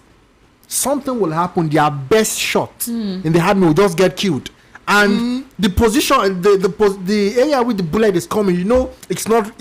something will happen. Their best shot in the army will just get killed, and the position, the area with the bullet is coming. It's not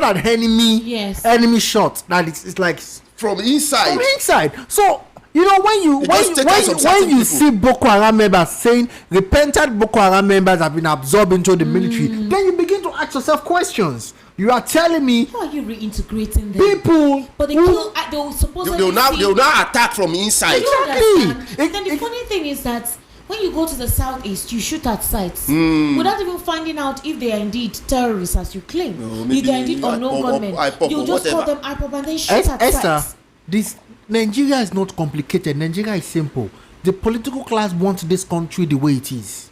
an enemy shot. That it's like from inside. So when you see Boko Haram members saying repentant Boko Haram members have been absorbed into the military, then you begin to ask yourself questions. You are telling me, how are you reintegrating them? People, but they will supposedly they will now attack from inside. Exactly. Then the funny thing is that when you go to the southeast, you shoot at sites without even finding out if they are indeed terrorists as you claim. If they are indeed unknown gunmen, you just call them IPOB and then shoot at sites. This Nigeria is not complicated. Nigeria is simple. The political class wants this country the way it is.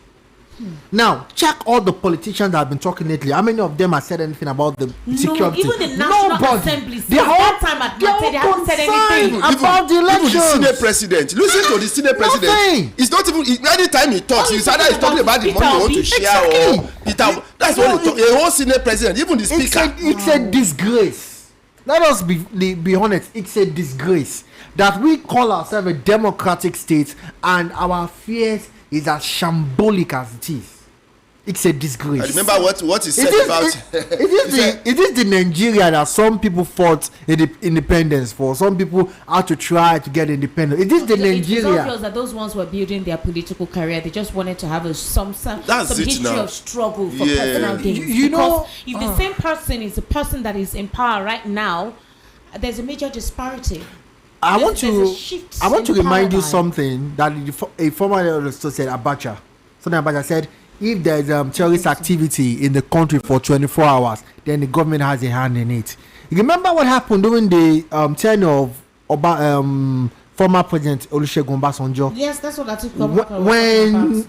Now, check all the politicians that have been talking lately. How many of them have said anything about the security? Even the National Assembly. They haven't said anything about the elections. Even the Senate President. Listen to the Senate President. It's not even anytime he talks. He's either he's talking about the money you want to share or Peter. That's what he talks. The whole Senate President, even the Speaker. It's a disgrace. Let us be honest. It's a disgrace that we call ourselves a democratic state and our affairs is as shambolic as it is. It's a disgrace. I remember what he said about. It is the Nigeria that some people fought independence for. Some people had to try to get independence. It is the Nigeria. It's obvious that those ones were building their political career. They just wanted to have some history of struggle for personal gains. If the same person is the person that is in power right now, there's a major disparity. I want to remind you something that a former minister said, Abacha. Something Abacha said, if there's terrorist activity in the country for 24 hours, then the government has a hand in it. You remember what happened during the tenure of former President Olusegun Obasanjo? Yes, that's what I took. When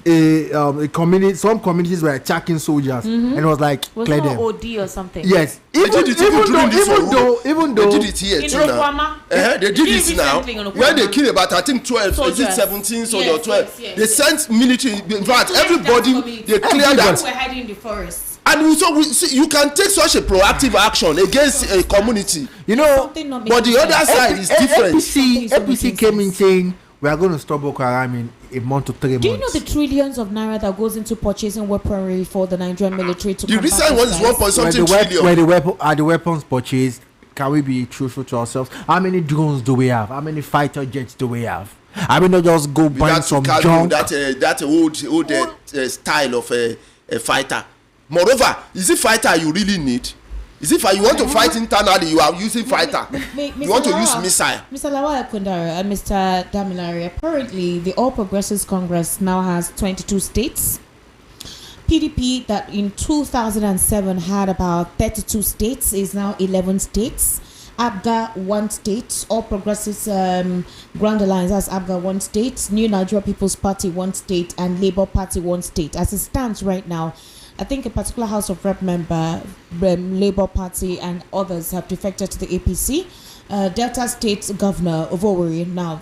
some communities were attacking soldiers, and it was like clear them. OD or something. Yes, even though they did it here too now. They did it now. When they killed about 12, is it 17 soldiers or 12? They sent military. In fact, everybody they cleared that. Were hiding in the forest. And so you can take such a proactive action against a community, but the other side is different. APC came in saying we are going to stop Boko Haram in a month to 3 months. Do you know the trillions of naira that goes into purchasing weaponry for the Nigerian military to the recent one is 1.something trillion. Where the weapons purchased, can we be truthful to ourselves? How many drones do we have? How many fighter jets do we have? I mean, not just go buy some junk. That's old style of a fighter. Moreover, is it fighter you really need? Is it you want to fight internally? You are using fighter. You want to use missile. Mr. Lawal Kundara and Mr. Damilare, apparently the All Progressives Congress now has 22 states. PDP, that in 2007 had about 32 states, is now 11 states. ABGA 1 state, All Progressives Grand Alliance has ABGA 1 state, New Nigeria People's Party 1 state, and Labour Party 1 state. As it stands right now, I think a particular House of Rep member, Labour Party, and others have defected to the APC. Delta State Governor Ovowori, now,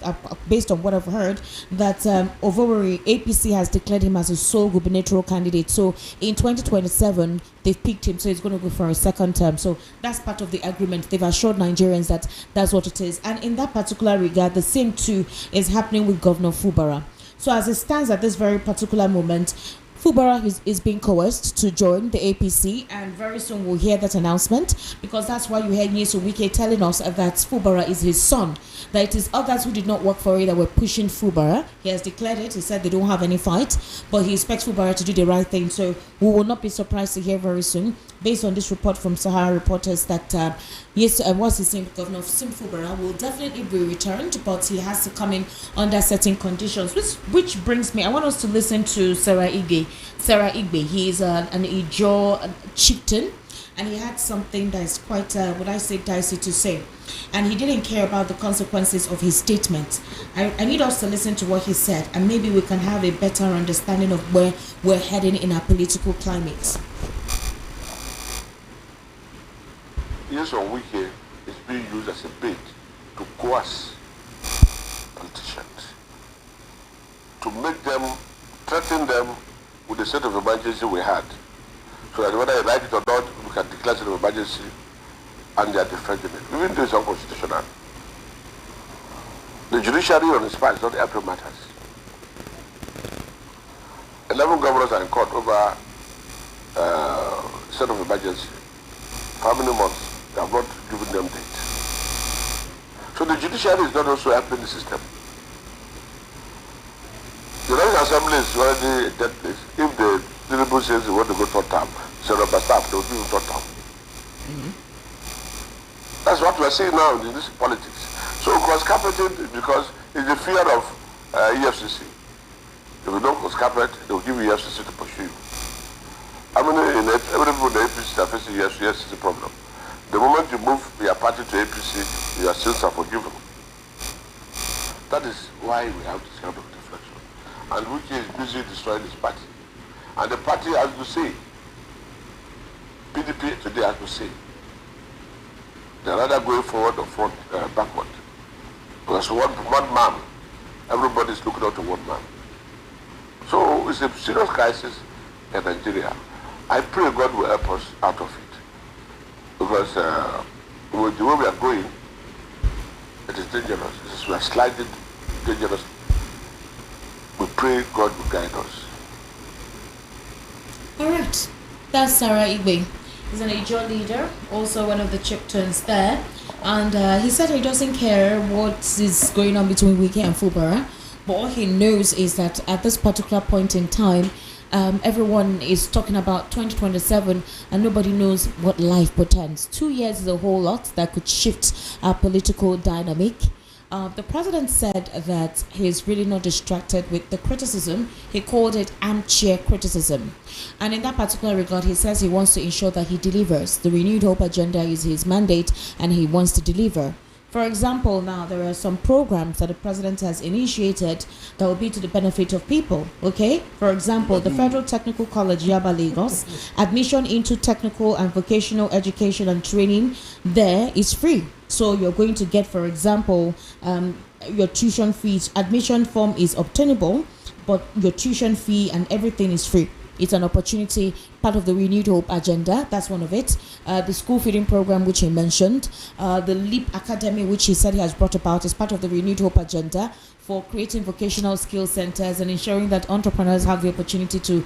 based on what I've heard, that Ovowori, APC has declared him as a sole gubernatorial candidate. So in 2027, they've picked him, so he's going to go for a second term. So that's part of the agreement. They've assured Nigerians that that's what it is. And in that particular regard, the same too is happening with Governor Fubara. So as it stands at this very particular moment, Fubara is being coerced to join the APC, and very soon we'll hear that announcement, because that's why you heard Nyeso Wike telling us that Fubara is his son, that it is others who did not work for it that were pushing Fubara. He has declared it. He said they don't have any fight, but he expects Fubara to do the right thing. So we will not be surprised to hear very soon, based on this report from Sahara Reporters, that yes, what's his name, Governor Sim Fubara will definitely be returned, but he has to come in under certain conditions, which brings me, I want us to listen to Sarah Igbe. Sarah Igbe, he is an Ijo chieftain, and he had something that is quite, would I say, dicey to say. And he didn't care about the consequences of his statement. I need us to listen to what he said, and maybe we can have a better understanding of where we're heading in our political climate. Yes, on Wike is being used as a bait to coerce politicians, to make them, threaten them with the state of emergency we had, so that whether they like it or not, we can declare state of emergency, and they are defending it. Even though it's unconstitutional. The judiciary on its part is not helping matters. 11 governors are in court over state of emergency. For how many months? They have not given them date. So the judiciary is not also helping the system. The National Assembly is already a dead place. If the Tinubu says they want to go third term, so rubber staff, they will give him third term. That's what we're seeing now in this politics. So cross-carpeting, because it's the fear of EFCC. If you don't cross-carpet, they will give you EFCC to pursue you. How many in every people in the APC are facing EFCC problem? The moment you move your party to APC, your sins are forgiven. That is why we have this kind of deflection. And Wike is busy destroying his party. And the party has to say, PDP today has to say, they're rather going forward or backward. Because one man, everybody is looking out to one man. So it's a serious crisis in Nigeria. I pray God will help us out of it. Because with the way we are going, it is dangerous. We are sliding dangerous. We pray God will guide us. All right. That's Sarah Igbe. He's an Ijo leader, also one of the chieftains there. And he said he doesn't care what is going on between Wike and Fubara. But all he knows is that at this particular point in time, everyone is talking about 2027 and nobody knows what life portends. 2 years is a whole lot that could shift our political dynamic. The president said that he's really not distracted with the criticism. He called it armchair criticism. And in that particular regard, he says he wants to ensure that he delivers. The Renewed Hope agenda is his mandate and he wants to deliver. For example, now there are some programs that the president has initiated that will be to the benefit of people. Okay, for example, the Federal Technical College Yaba Lagos, admission into technical and vocational education and training there is free. So you're going to get, for example, your tuition fees. Admission form is obtainable, but your tuition fee and everything is free. It's an opportunity, part of the Renewed Hope agenda. That's one of it. The school feeding program, which he mentioned. The LEAP Academy, which he said he has brought about, is part of the Renewed Hope agenda for creating vocational skill centers and ensuring that entrepreneurs have the opportunity to...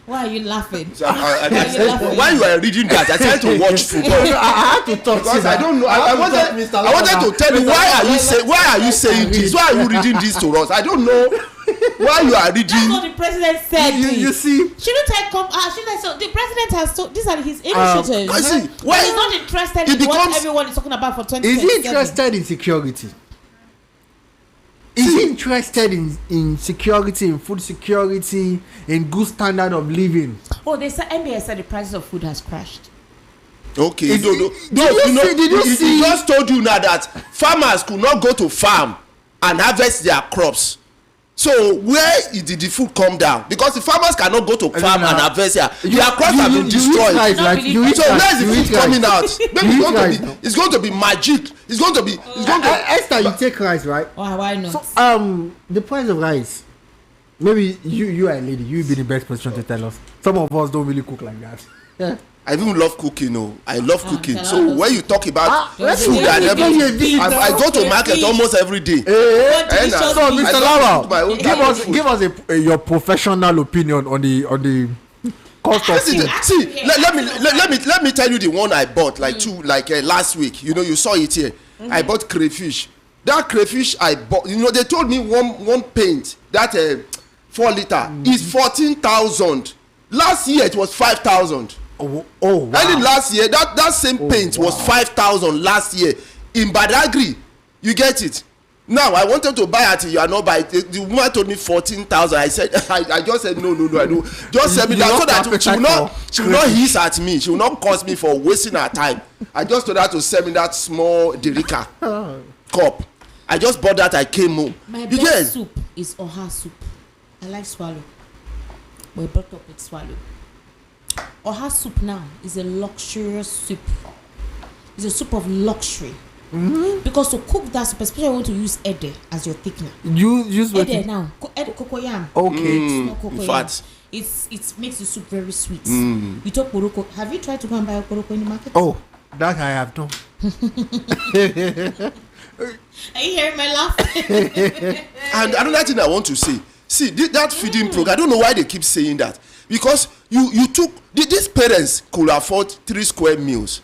Why are you laughing? So, while you are reading that, I tried to watch football. I had to talk Because to I don't know. I wanted to tell you why are you saying this? Why are you reading this to us? I don't know why you are reading. That's what the president said. You see, shouldn't I come? So the president has told, these are his initiatives. I see. Why he's not interested in what everyone is talking about for 2027. Is he interested in security? Is he interested in security, in food security, in good standard of living? Oh, they said NBA said the prices of food has crashed. Okay, Did you see? He just told you now that farmers could not go to farm and harvest their crops. So where did the food come down? Because the farmers cannot go to farm and harvest here. Their crops have been destroyed. So where is the food coming out? Maybe it's going to be magic. It's going to be. Esther, you take rice, right? Why not? So, the price of rice. Maybe you are a lady. You be the best person to tell us. Some of us don't really cook like that. Yeah. I even love cooking. No, I love cooking. So when you talk about food and everything, I go to market almost every day. So, Mr. Lawal, give us your professional opinion on the cost of food. See, let me tell you the one I bought last week. You know, you saw it here. I bought crayfish. That crayfish I bought. You know, they told me one paint that 4 liter is 14,000. Last year it was 5,000. Oh wow. Early last year, that same paint was 5,000 last year in Badagry. You get it? Now I wanted to buy it. You are not buying it. The woman told me 14,000. I said, I just said no. I do. Just send me that so that she will not hiss at me. She will not curse me for wasting her time. I just told her to send me that small Derika cup. I just bought that. I came home. My best soup is oha soup. I like swallow. We brought up with swallow. Oha soup now is a luxurious soup. It's a soup of luxury. Because to cook that soup, especially when you want to use ede as your thickener. Use what? Ede now. Ede cocoyam. Okay. It's not cocoyam. It makes the soup very sweet. You talk poroko. Have you tried to go and buy a poroko in the market? Oh, that I have done. Are you hearing my laugh? And another thing I want to say, see that feeding program. I don't know why they keep saying that, because you took these parents could afford 3 square meals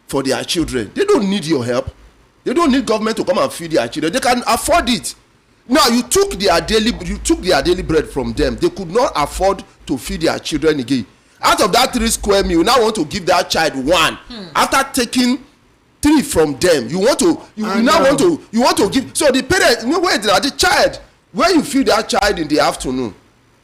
for their children. They don't need your help. They don't need government to come and feed their children. They can afford it. Now you took their daily bread from them. They could not afford to feed their children again. Out of that 3 square meal, you now want to give that child 1. After taking 3 from them, you want to give. So the parents, the child, when you feed that child in the afternoon,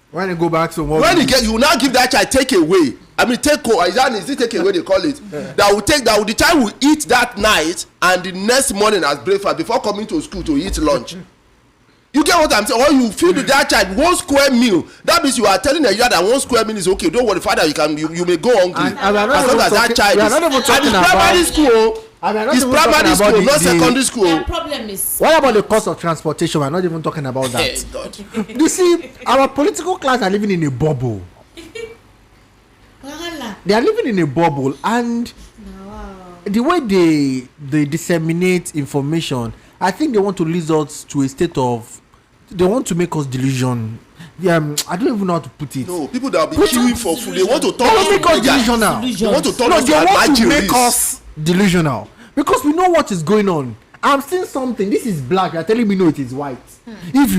when you go back to work, you now give that child take away. I mean take away they call it. The child will eat that night and the next morning as breakfast before coming to school to eat lunch. You get what I'm saying? Or you feed that child 1 square meal. That means you are telling a child that 1 square meal is okay. Don't worry, father, you may go hungry. As long as that child is primary school. It's primary school, not secondary school. The problem is. What about the cost of transportation? We're not even talking about that. You see, our political class are living in a bubble. They are living in a bubble, and the way they disseminate information, I think they want to lead us to a state of. They want to make us delusion. I don't even know how to put it. No, people that will be queuing for food, they want to talk us delusional. They want to talk No, us they want to make risk. us delusional because we know what is going on. I'm seeing something. This is black. You're telling me no, it is white. If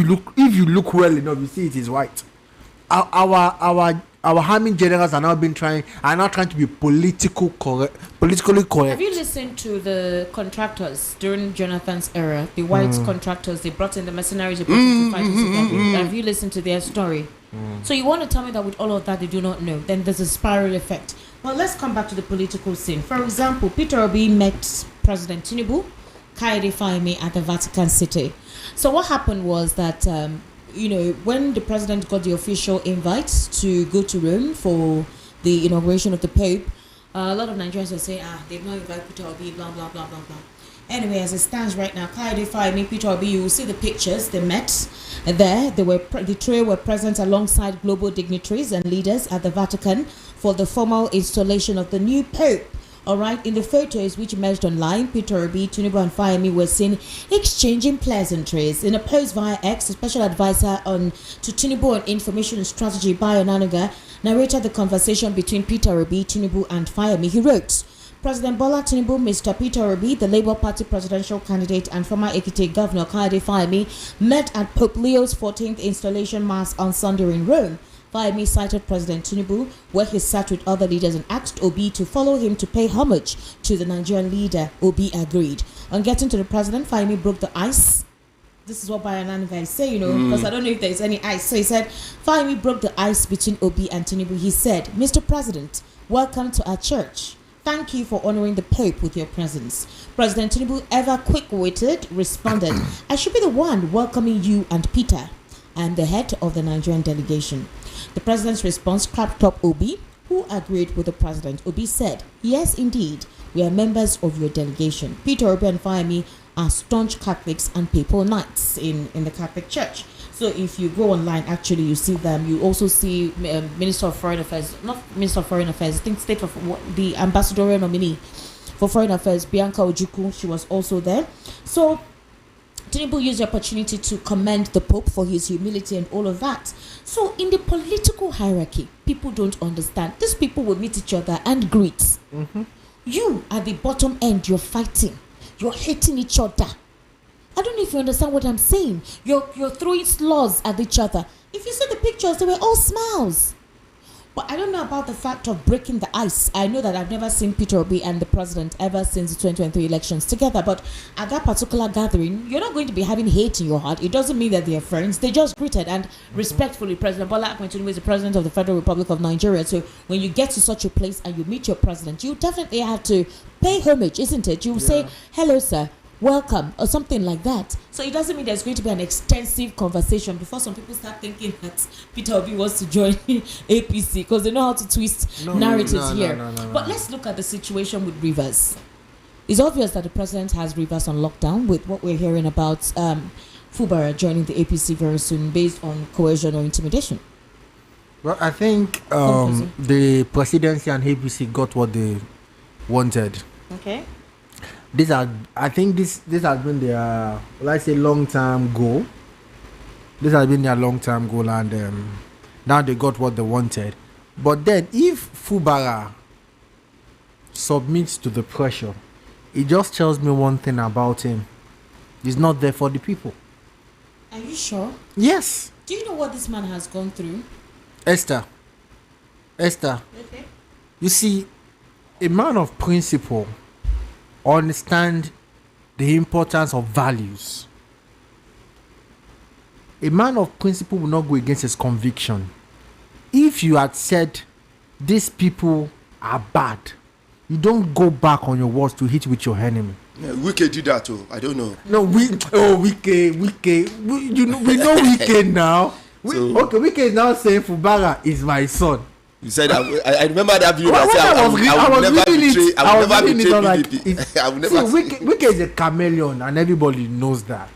you look well enough, you see it is white. Our army generals are now trying to be politically correct. Have you listened to the contractors during Jonathan's era? The white contractors, they brought in the mercenaries, they brought in to fight in Zimbabwe. Have you listened to their story? So you want to tell me that with all of that they do not know? Then there's a spiral effect. Well, let's come back to the political scene. For example, Peter Obi met President Tinubu, Kaide Fahimi at the Vatican City. So what happened was that when the president got the official invite to go to Rome for the inauguration of the Pope, a lot of Nigerians were saying, they've not invited Peter Obi, blah, blah, blah, blah, blah. Anyway, as it stands right now, Kaide Fahimi, Peter Obi, you will see the pictures. They met there. The trio were present alongside global dignitaries and leaders at the Vatican for the formal installation of the new Pope. All right, in the photos which emerged online, Peter Obi, Tinubu and Fahimi were seen exchanging pleasantries. In a post via X, a special advisor to Tinubu on information and strategy, Bayo Nanuga, narrated the conversation between Peter Obi, Tinubu and Fahimi. He wrote, President Bola Tinubu, Mr. Peter Obi, the Labour Party presidential candidate and former Ekiti Governor Kaide Fahimi met at Pope Leo's 14th installation mass on Sunday in Rome. Fahimi cited President Tinubu, where he sat with other leaders and asked Obi to follow him to pay homage to the Nigerian leader. Obi agreed. On getting to the president, Fahimi broke the ice. This is what Bayanan guys say, because I don't know if there's any ice. So he said, Fahimi broke the ice between Obi and Tinubu. He said, Mr. President, welcome to our church. Thank you for honoring the Pope with your presence. President Tinubu, ever quick-witted, responded, I should be the one welcoming you and Peter. and the head of the Nigerian delegation. The president's response cracked up Obi, who agreed with the president. Obi said, "Yes, indeed, we are members of your delegation. Peter Obi and Fayemi are staunch Catholics and papal knights in the Catholic Church." So if you go online, actually, you see them. You also see Minister of Foreign Affairs, not Minister of Foreign Affairs, I think State of the ambassadorial nominee for Foreign Affairs, Bianca Ojukwu. She was also there. So Tinubu used the opportunity to commend the Pope for his humility and all of that. So in the political hierarchy, people don't understand. These people will meet each other and greet. Mm-hmm. You at the bottom end, you're fighting. You're hating each other. I don't know if you understand what I'm saying. You're throwing slurs at each other. If you see the pictures, they were all smiles. But I don't know about the fact of breaking the ice. I know that I've never seen Peter Obi and the president ever since the 2023 elections together. But at that particular gathering, you're not going to be having hate in your heart. It doesn't mean that they're friends. They just greeted and respectfully. President Bola Ahmed Tinubu is the president of the Federal Republic of Nigeria. So when you get to such a place and you meet your president, you definitely have to pay homage, isn't it? You say, "Hello, sir. Welcome," or something like that. So it doesn't mean there's going to be an extensive conversation before some people start thinking that Peter Obi wants to join APC, because they know how to twist narratives here. But let's look at the situation with Rivers. It's obvious that the president has Rivers on lockdown with what we're hearing about Fubara joining the APC very soon based on coercion or intimidation. Well, I think the presidency and APC got what they wanted. Okay. I think this has been their, let's say, long-term goal. This has been their long-term goal, and now they got what they wanted. But then, if Fubara submits to the pressure, it just tells me one thing about him: he's not there for the people. Are you sure? Yes. Do you know what this man has gone through? Esther. Okay. You see, a man of principle understand the importance of values. A man of principle will not go against his conviction. If you had said these people are bad, you don't go back on your words to hit with your enemy. Yeah, Wike did that too. I don't know. No, Wike. We know Wike now. Wike is now saying Fubara is my son. You said I remember that video. I will never betray PDP. I will never. See, Wike is a chameleon, and everybody knows that.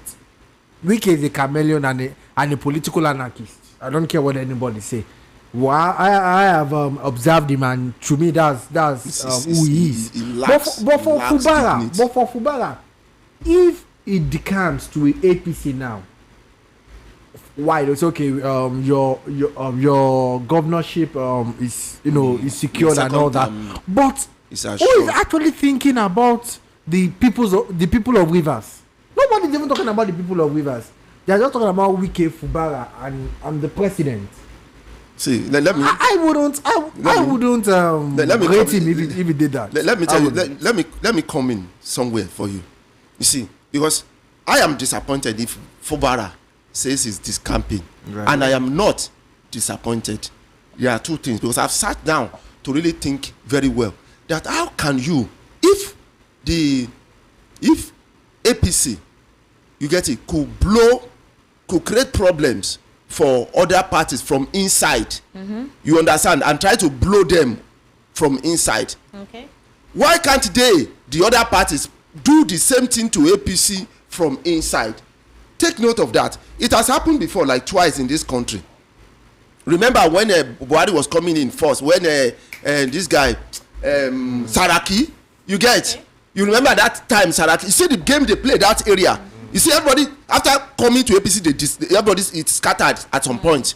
Wike is a chameleon and a political anarchist. I don't care what anybody say. Well, I have observed him, and to me, that's who he is. But for Fubara, if it decomes to an APC now, why? It's okay. Your governorship is is secured and all that. But who is actually thinking about the people of Rivers? Nobody's even talking about the people of Rivers. They are just talking about Wike, Fubara, and the president. See, let me. I wouldn't rate him if he did that. Let me tell you. Let me come in somewhere for you. You see, because I am disappointed if Fubara says he's discamping, right, and I am not disappointed. There are two things, because I've sat down to really think very well that how can you, if APC, you get it, could create problems for other parties from inside, you understand, and try to blow them from inside. Okay. Why can't the other parties do the same thing to APC from inside? Take note of that. It has happened before, like twice in this country. Remember when Buhari was coming in first, when this guy Saraki, you get, you remember that time Saraki, you see the game they played that area. You see everybody after coming to APC, everybody it's scattered at some point.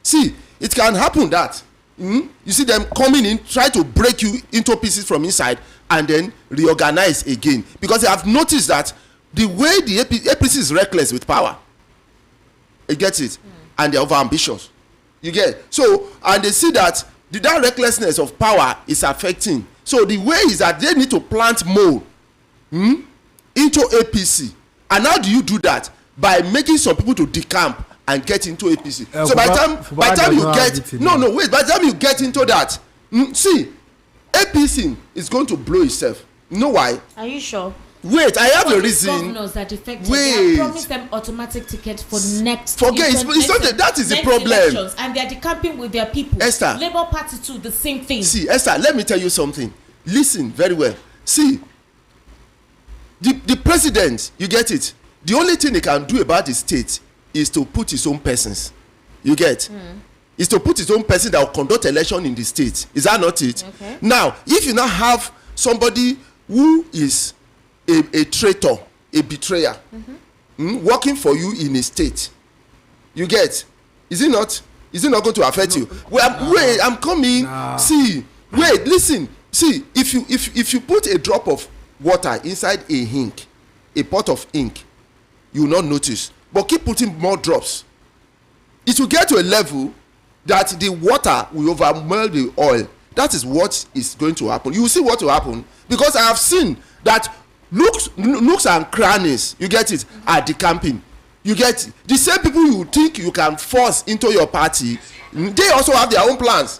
See, it can happen that you see them coming in, try to break you into pieces from inside, and then reorganize again, because they have noticed that the way the APC is reckless with power, you get it, and they're over ambitious. You get, so, and they see that that recklessness of power is affecting. So the way is that they need to plant more into APC. And how do you do that? By making some people to decamp and get into APC. So by the time you get by the time you get into that, see, APC is going to blow itself. You know why? Are you sure? Wait, I have a reason. Governors that affected, Wait. they have promised them automatic tickets for next. Forget it's not that is the problem. Elections, and they are decamping with their people. Esther. Labour Party too, the same thing. See, Esther, let me tell you something. Listen very well. See, the president, you get it. The only thing he can do about the state is to put his own persons. You get? Is to put his own person that will conduct election in the state. Is that not it? Okay. Now, if you now have somebody who is a traitor, a betrayer, working for you in a state, you get? Is it not going to affect you? Well, wait, I'm coming. See, wait, listen. See, if you put a drop of water inside a pot of ink, you will not notice. But keep putting more drops. It will get to a level that the water will overwhelm the oil. That is what is going to happen. You will see what will happen, because I have seen that nooks and crannies, you get it, are decamping. You get it. The same people you think you can force into your party, they also have their own plans.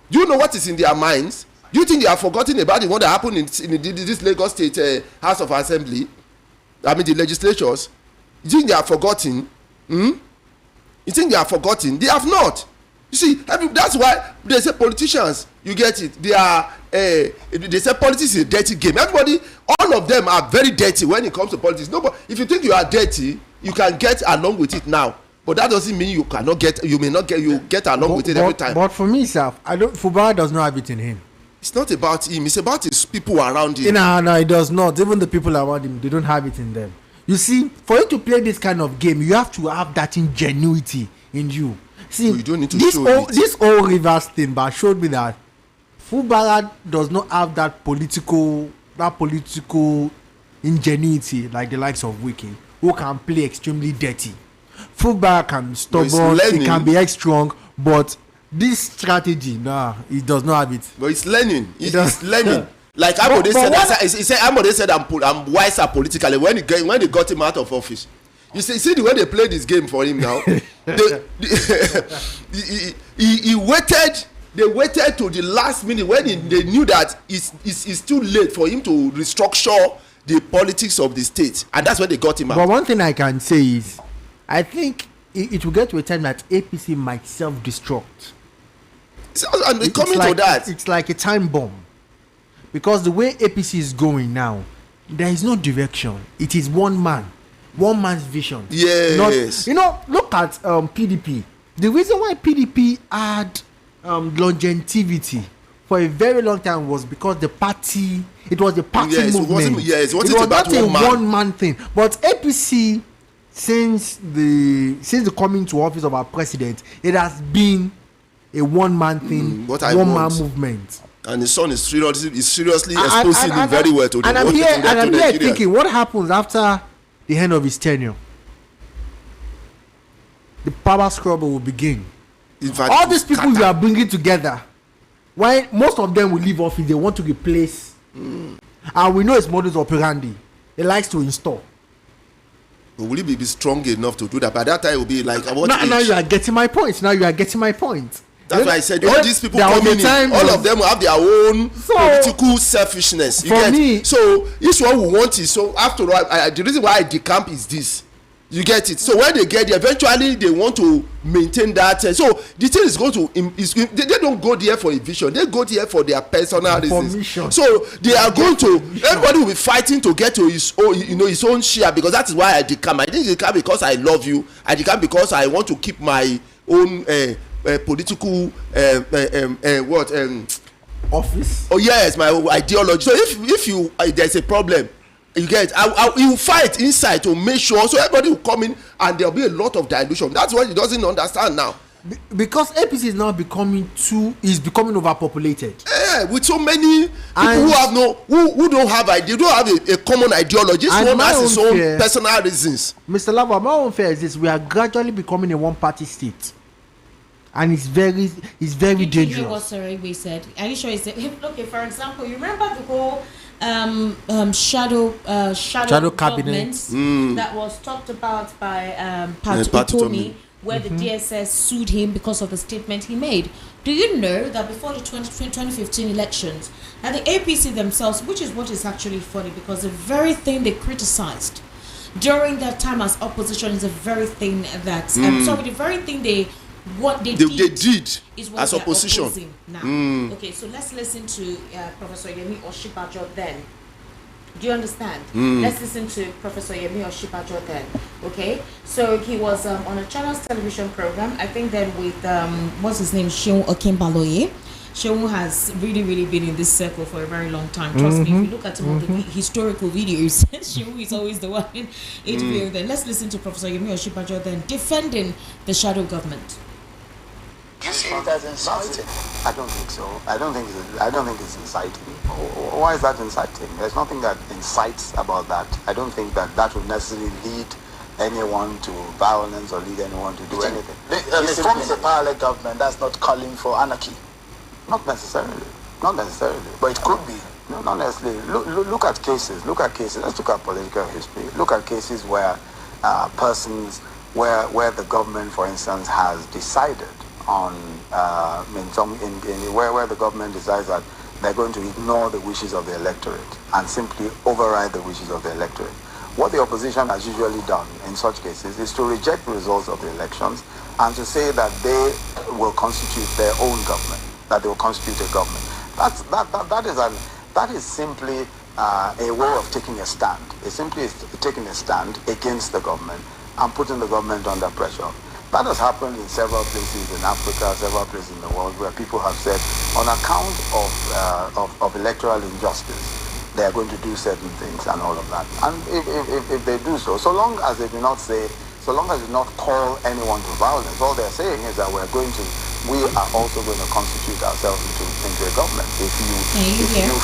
Do you know what is in their minds? Do you think they have forgotten about the one that happened in this Lagos State House of Assembly? I mean the legislatures. You think they have forgotten? You think they have forgotten? They have not. You see, that's why they say politicians, you get it, they are they say politics is a dirty game. Everybody, all of them are very dirty when it comes to politics. No, but if you think you are dirty, you can get along with it now, but that doesn't mean you get along with it every time. But for me, sir, Fubara does not have it in him. It's not about him, it's about his people around him. No, it does not. Even the people around him, they don't have it in them. You see, for you to play this kind of game, you have to have that ingenuity in you. See, you don't need to show it. This whole reverse thing but showed me that Fubara does not have that political ingenuity like the likes of Wiki, who can play extremely dirty. Fubara can be stubborn, he can be strong, but this strategy, he does not have it. But it's learning. It's learning. Like Ambode said, Ambode said I'm wiser politically when they got him out of office. You see the way they played this game for him now. He waited. They waited to the last minute when they knew that it's too late for him to restructure the politics of the state, and that's when they got him out. But one thing I can say is, I think it will get to a time that APC might self-destruct. And coming to that, it's like a time bomb, because the way APC is going now, there is no direction. It is one man's vision. Yes. Look at PDP. The reason why PDP had longevity for a very long time was because it was the party movement. It was not a one-man thing. But APC, since the coming to office of our president, it has been a one-man thing, one-man movement. And his son is seriously exposing him very well to the and I'm here thinking, what happens after the end of his tenure? The power struggle will begin. In fact, all these people you are bringing together, why most of them will leave office, they want to replace, and we know it's modus operandi. He likes to install. But will he be strong enough to do that? By that time, it will be like now you are getting my point. That's why I said all these people coming in, all of them will have their own political selfishness. So this one we want is, so after all, the reason why I decamp is this. You get it. So when they get there, eventually they want to maintain that. So the thing is going to they don't go there for a vision. They go there for their personal reasons. So they are going to. Everybody will be fighting to get to his own, his own share, because that is why I decamp. I didn't decamp because I love you. I decamp because I want to keep my own political office. Oh yes, my ideology. So if there's a problem, you get you fight inside to make sure, so everybody will come in and there'll be a lot of dilution. That's what he doesn't understand now. Because APC is now becoming overpopulated. With so many people who don't have a common ideology. Each one has his own personal reasons. Mr. Lava, my own fear is this: we are gradually becoming a one-party state. And it's very dangerous. You hear what Sarawi said? Are you sure he said? Okay, for example, you remember the whole shadow cabinet that was talked about by Pat Utomi, where the DSS sued him because of the statement he made. Do you know that before the 2015 elections, that the APC themselves, which is what is actually funny, because the very thing they criticized during their time as opposition is the very thing that, the very thing they did is what as opposition. Now. Okay, so let's listen to Professor Yemi Oshibajo then. Do you understand? Let's listen to Professor Yemi Oshibajo then. Okay, so he was on a Channels television program, I think then with what's his name, Seun Okinbaloye. Seun has really been in this circle for a very long time. Trust me, if you look at some of the historical videos, Seun is always the one interviewing them. Let's listen to Professor Yemi Oshibajo then defending the shadow government. You see it as inciting? I don't think so. I don't think it's inciting. Why is that inciting? There's nothing that incites about that. I don't think that would necessarily lead anyone to violence or lead anyone to do anything. Forming a parallel government, that's not calling for anarchy. Not necessarily. But it could be. No, not necessarily. Look at cases. Let's look at political history. Look at cases where persons, where the government, for instance, has decided on where the government decides that they're going to ignore the wishes of the electorate and simply override the wishes of the electorate. What the opposition has usually done in such cases is to reject the results of the elections and to say that they will constitute their own government, that they will constitute a government. That is simply a way of taking a stand. It's simply taking a stand against the government and putting the government under pressure. That has happened in several places in Africa, several places in the world, where people have said, on account of electoral injustice, they are going to do certain things and all of that. And if they do so long as they do not call anyone to violence, all they're saying is that we are also going to constitute ourselves into a government if you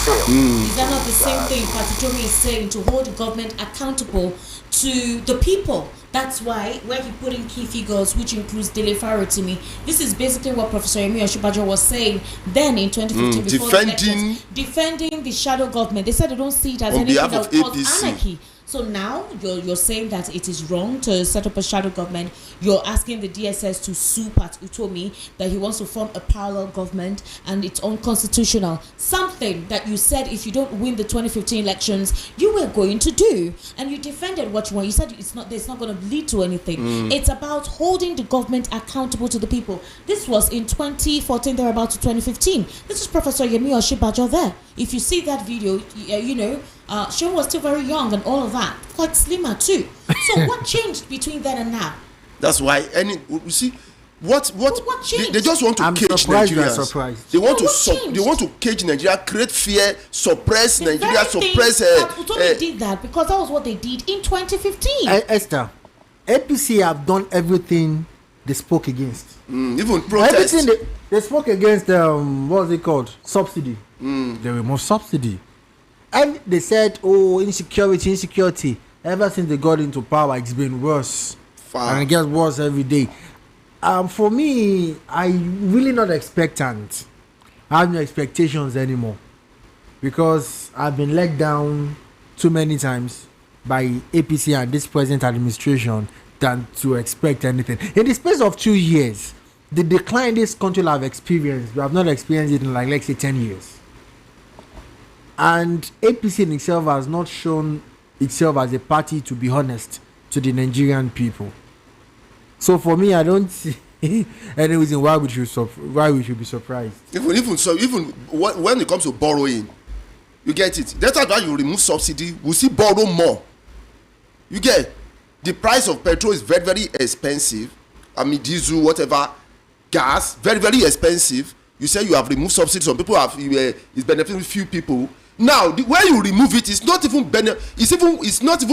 fail. Is that not the same thing Patitomi is saying, to hold the government accountable to the people? That's why where he put in key figures, which includes Dele Farotimi. This is basically what Professor Yemi Oshibajo was saying then in 2015 before the elections, defending the shadow government. They said they don't see it as anything that would cause anarchy. So now you're saying that it is wrong to set up a shadow government. You're asking the DSS to sue Pat Utomi, that he wants to form a parallel government and it's unconstitutional. Something that you said if you don't win the 2015 elections, you were going to do. And you defended what you want. You said it's not going to lead to anything. It's about holding the government accountable to the people. This was in 2014, they're about to 2015. This is Professor Yemi Oshibajo there. If you see that video, Seun was still very young and all of that, quite slimmer too. So what changed between then and now? That's why you see what changed? They just want to cage Nigerians. They want to cage Nigeria, create fear, suppress Nigeria, suppress. Utomi did that because that was what they did in 2015. Esther, APC have done everything they spoke against. Even protest. Everything they spoke against. What's it called? Subsidy. They removed subsidy. And they said, insecurity. Ever since they got into power, it's been worse. And it gets worse every day. For me, I'm really not expectant. I have no expectations anymore. Because I've been let down too many times by APC and this present administration than to expect anything. In the space of 2 years, the decline this country have experienced, we have not experienced it in let's say 10 years. And APC in itself has not shown itself as a party, to be honest, to the Nigerian people. So for me, I don't see any reason why we should be surprised. Even when it comes to borrowing, you get it. That's why you remove subsidy, we'll see borrow more. You get the price of petrol is very, very expensive. I mean, diesel, whatever, gas, very, very expensive. You say you have removed subsidy. Some people it's benefiting few people. Now, where you remove it, it's not even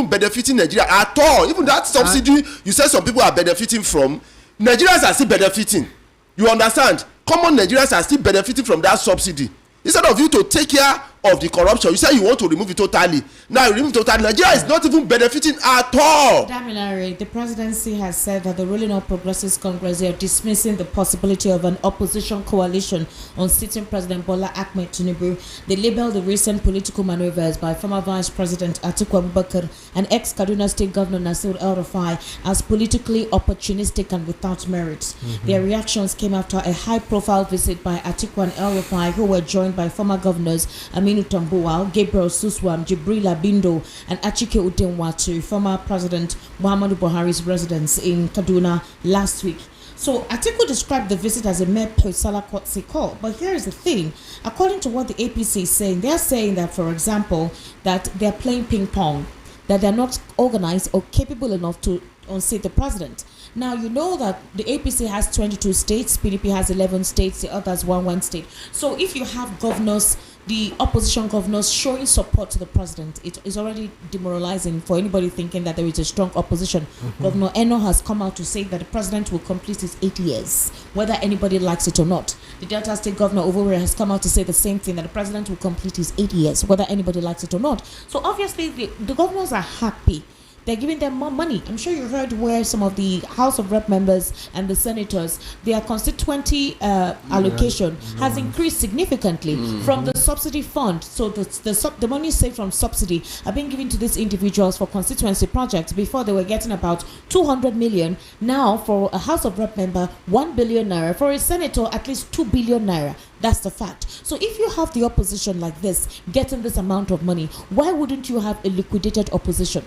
benefiting Nigeria at all. Even that subsidy you say some people are benefiting from, Nigerians are still benefiting. You understand? Common Nigerians are still benefiting from that subsidy. Instead of you to take care of the corruption. You say you want to remove it totally. Now you remove it totally. Nigeria is not even benefiting at all. Damilare, the presidency has said that the ruling All Progressives Congress are dismissing the possibility of an opposition coalition on sitting President Bola Ahmed Tinubu. They labeled the recent political maneuvers by former Vice President Atiku Abubakar and ex-Kaduna State Governor Nasir El-Rufai as politically opportunistic and without merit. Their reactions came after a high-profile visit by Atiku and El-Rufai, who were joined by former governors Aminu Tambuwal, Gabriel Suswam, Jibril Abindo, and Achike Udenwa to former President Muhammadu Buhari's residence in Kaduna last week. So Atiku described the visit as a mere Poisala Kotse call. But here is the thing. According to what the APC is saying, they're saying that, for example, that they're playing ping pong, that they're not organized or capable enough to unseat the president. Now, you know that the APC has 22 states, PDP has 11 states, the others one state. So if you have governors, the opposition governors showing support to the president, it is already demoralizing for anybody thinking that there is a strong opposition. Governor Eno has come out to say that the president will complete his 8 years, whether anybody likes it or not. The Delta State Governor Owerri has come out to say the same thing, that the president will complete his 8 years, whether anybody likes it or not. So obviously the governors are happy. They're giving them more money. I'm sure you heard where some of the House of Rep members and the senators, their constituency allocation has increased significantly from the subsidy fund. So the money saved from subsidy are being given to these individuals for constituency projects. Before they were getting about 200 million. Now for a House of Rep member, 1 billion naira. For a senator, at least 2 billion naira. That's the fact. So if you have the opposition like this, getting this amount of money, why wouldn't you have a liquidated opposition?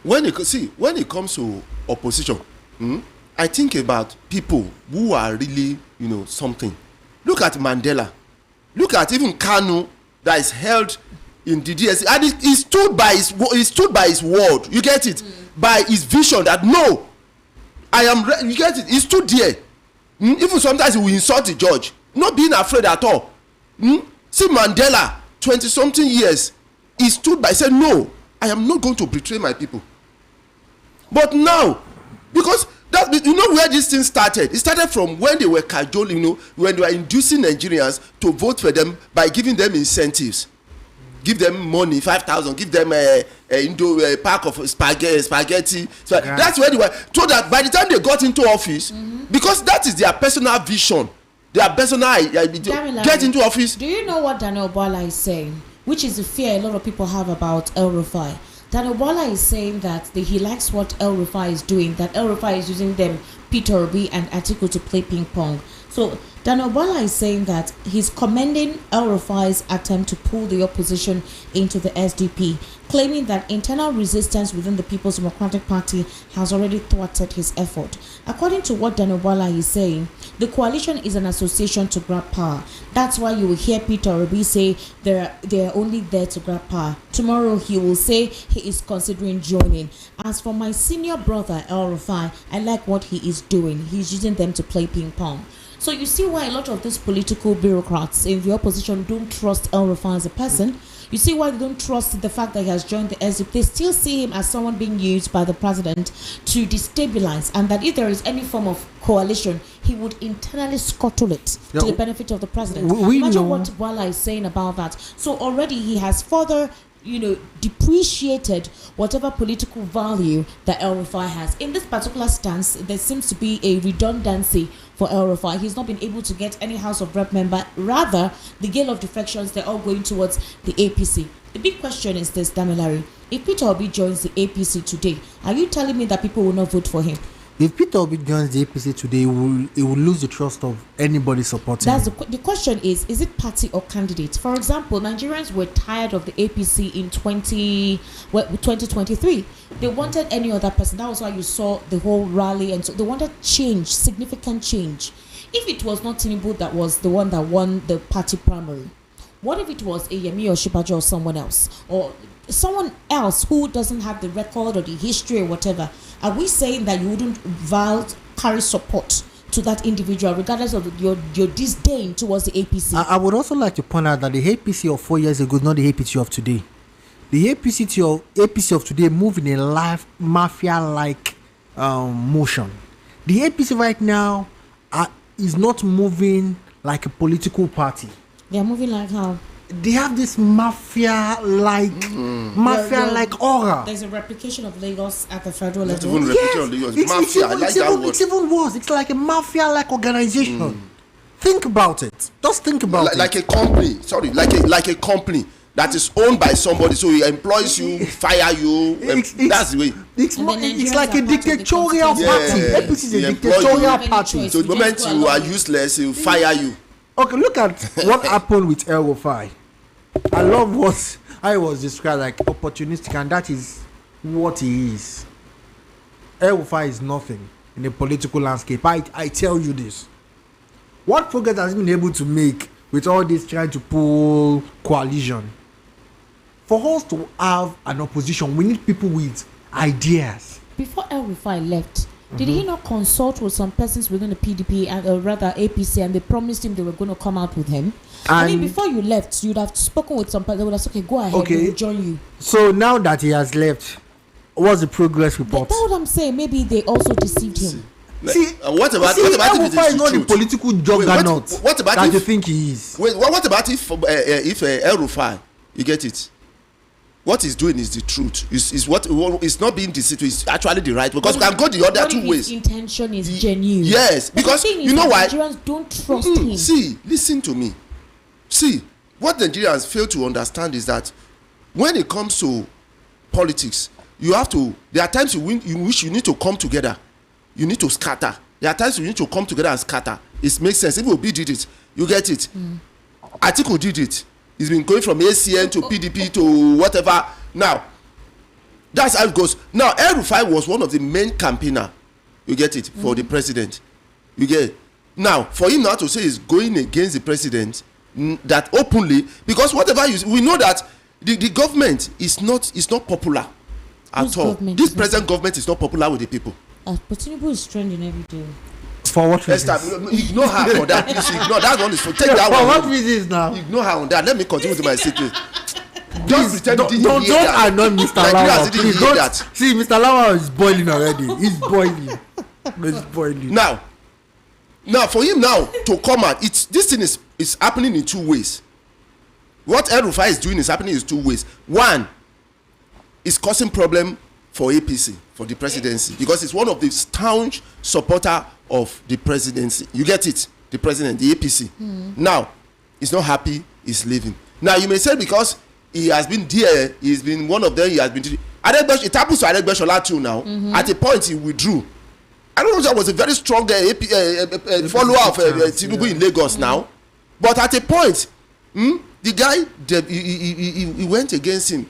When it comes to opposition, I think about people who are really, something. Look at Mandela. Look at even Kanu that is held in the DSC, and he stood by his word. You get it? By his vision that no, I am. You get it? He stood there. Even sometimes he will insult the judge, not being afraid at all. See Mandela, 20-something years, he stood by, said no, I am not going to betray my people. But now, because that, you know where this thing started? It started from when they were cajoling, when they were inducing Nigerians to vote for them by giving them incentives. Give them money, 5,000, give them a pack of spaghetti. So that's where they were. So that by the time they got into office, because that is their personal vision, their personal get into office. Do you know what Daniel Bola is saying? Which is the fear a lot of people have about El-Rufai. Daniel Bola is saying that he likes what El-Rufai is doing, that El-Rufai is using them, Peter Obi and Atiku, to play ping pong. So Daniel Bola is saying that he's commending El-Rufai's attempt to pull the opposition into the SDP, claiming that internal resistance within the People's Democratic Party has already thwarted his effort. According to what Daniel Bola is saying, the coalition is an association to grab power. That's why you will hear Peter Obi say they're only there to grab power. Tomorrow he will say he is considering joining. As for my senior brother El-Rufai, I like what he is doing. He's using them to play ping pong. So you see why a lot of these political bureaucrats in the opposition don't trust El-Rufai as a person. You see why they don't trust the fact that he has joined the SDP. They still see him as someone being used by the president to destabilize, and that if there is any form of coalition, he would internally scuttle it to the benefit of the president. Imagine what Bola is saying about that. So already he has further depreciated whatever political value that El-Rufai has. In this particular stance, there seems to be a redundancy for El-Rufai. He's not been able to get any House of Rep member. Rather, the gale of defections, they're all going towards the APC. The big question is this, Damilare. If Peter Obi joins the APC today, are you telling me that people will not vote for him? If Peter Obi joins the APC today, he will lose the trust of anybody supporting him. The question is it party or candidate? For example, Nigerians were tired of the APC in 2023. They wanted any other person. That was why you saw the whole rally, and so they wanted change, significant change. If it was not Tinubu that was the one that won the party primary, what if it was Yemi or Shibajo or someone else? Or someone else who doesn't have the record or the history or whatever? Are we saying that you wouldn't carry support to that individual regardless of your disdain towards the APC? I would also like to point out that the APC of 4 years ago is not the APC of today. The APC of today move in a live mafia-like motion. The APC right now is not moving like a political party. They are moving like how? They have this mafia-like aura. There's a replication of Lagos at the federal Not level. even replication of Lagos. Mafia, I like that word. It's even worse. It's like a mafia-like organization. Think about it. Just think about it. Like a company. Sorry, like a company that is owned by somebody. So he employs you, fire you. That's the way. It's like a dictatorial party. APC is a dictatorial party. So the moment you are useless, he will fire you. Okay, look at what happened with El Rufai. I love what I was described like opportunistic, and that is what he is. El Rufai is nothing in the political landscape. I tell you this. What progress has he been able to make with all this trying to pull coalition? For us to have an opposition, we need people with ideas. Before El Rufai left, did he not consult with some persons within the PDP and rather APC, and they promised him they were going to come out with him? I mean, before you left, you'd have spoken with some person. They would have said, okay, go ahead, we'll join you. So now that he has left, what's the progress report? That's what I'm saying. Maybe they also deceived him. What about El if Rufai it is is not the the truth? political juggernaut What about that if you think he is? Wait, what about if El Rufai, you get it? What he's doing is the truth. Is what is not being deceitful. It's actually the right, because we can go the other two ways. His intention is genuine. Yes, because you know why? Nigerians don't trust him. See, listen to me. See, what Nigerians fail to understand is that when it comes to politics, you have to. There are times you wish you need to come together. You need to scatter. There are times you need to come together and scatter. It makes sense. If Obi did it, you get it. Atiku did it. He's been going from ACN to PDP to whatever. Now, that's how it goes. Now, El Rufai was one of the main campaigner. You get it? For the president. You get it? Now, for him now to say he's going against the president, that openly, because whatever we know that the government is not popular at all. This present government is not popular with the people. But Tinubu is trending every day. For what reasons? Ignore her for that. Please ignore that one. Is for take that one. For one. what reasons now? Ignore her on that. Let me continue to my secret. Don't annoy Mr. Lawa. Please don't. See, Mr. Lawa is boiling already. He's boiling. He's boiling. Now for him now to come out, this thing is happening in two ways. What El Rufai is doing is happening in two ways. One, is causing problem for APC, for the presidency, because it's one of the staunch supporter of the presidency. You get it? The president, the APC. Now, he's not happy, he's leaving. Now, you may say because he has been there, he's been one of them, he has been... It happens to Adegbeshola too now. At a point, he withdrew. I don't know if that was a very strong follower of Tinubu in Lagos now. But at a point, the guy, he went against him.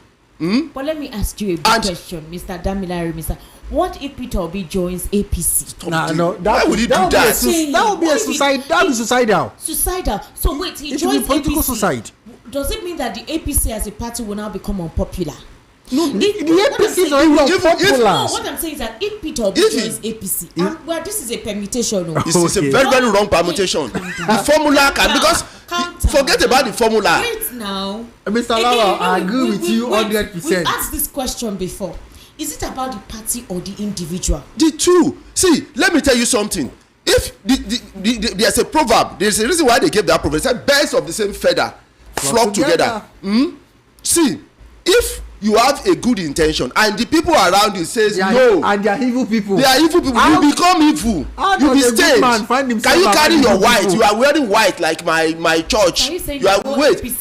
But let me ask you a big question, Mr. Damilare, what if Peter Obi joins APC? No, why would he do that? That would be a suicide. That would be suicidal. Suicidal. So wait, he joins political APC. Suicide. Does it mean that the APC as a party will now become unpopular? No, the APC is already unpopular. No, what I'm saying is that if Peter Obi joins APC, well, this is a permutation. It's a very, very wrong permutation. The formula can, because forget about the formula. Wait now. Mr. Lawa, I agree with you 100%. We've asked this question before. Is it about the party or the individual? The two. See, let me tell you something. If there's a proverb, there's a reason why they gave that proverb. It said birds of the same feather flock together. See, if you have a good intention and the people around you says no, and they are evil people, you become evil. You be stained. Can you carry your white? You are wearing white like my church. You are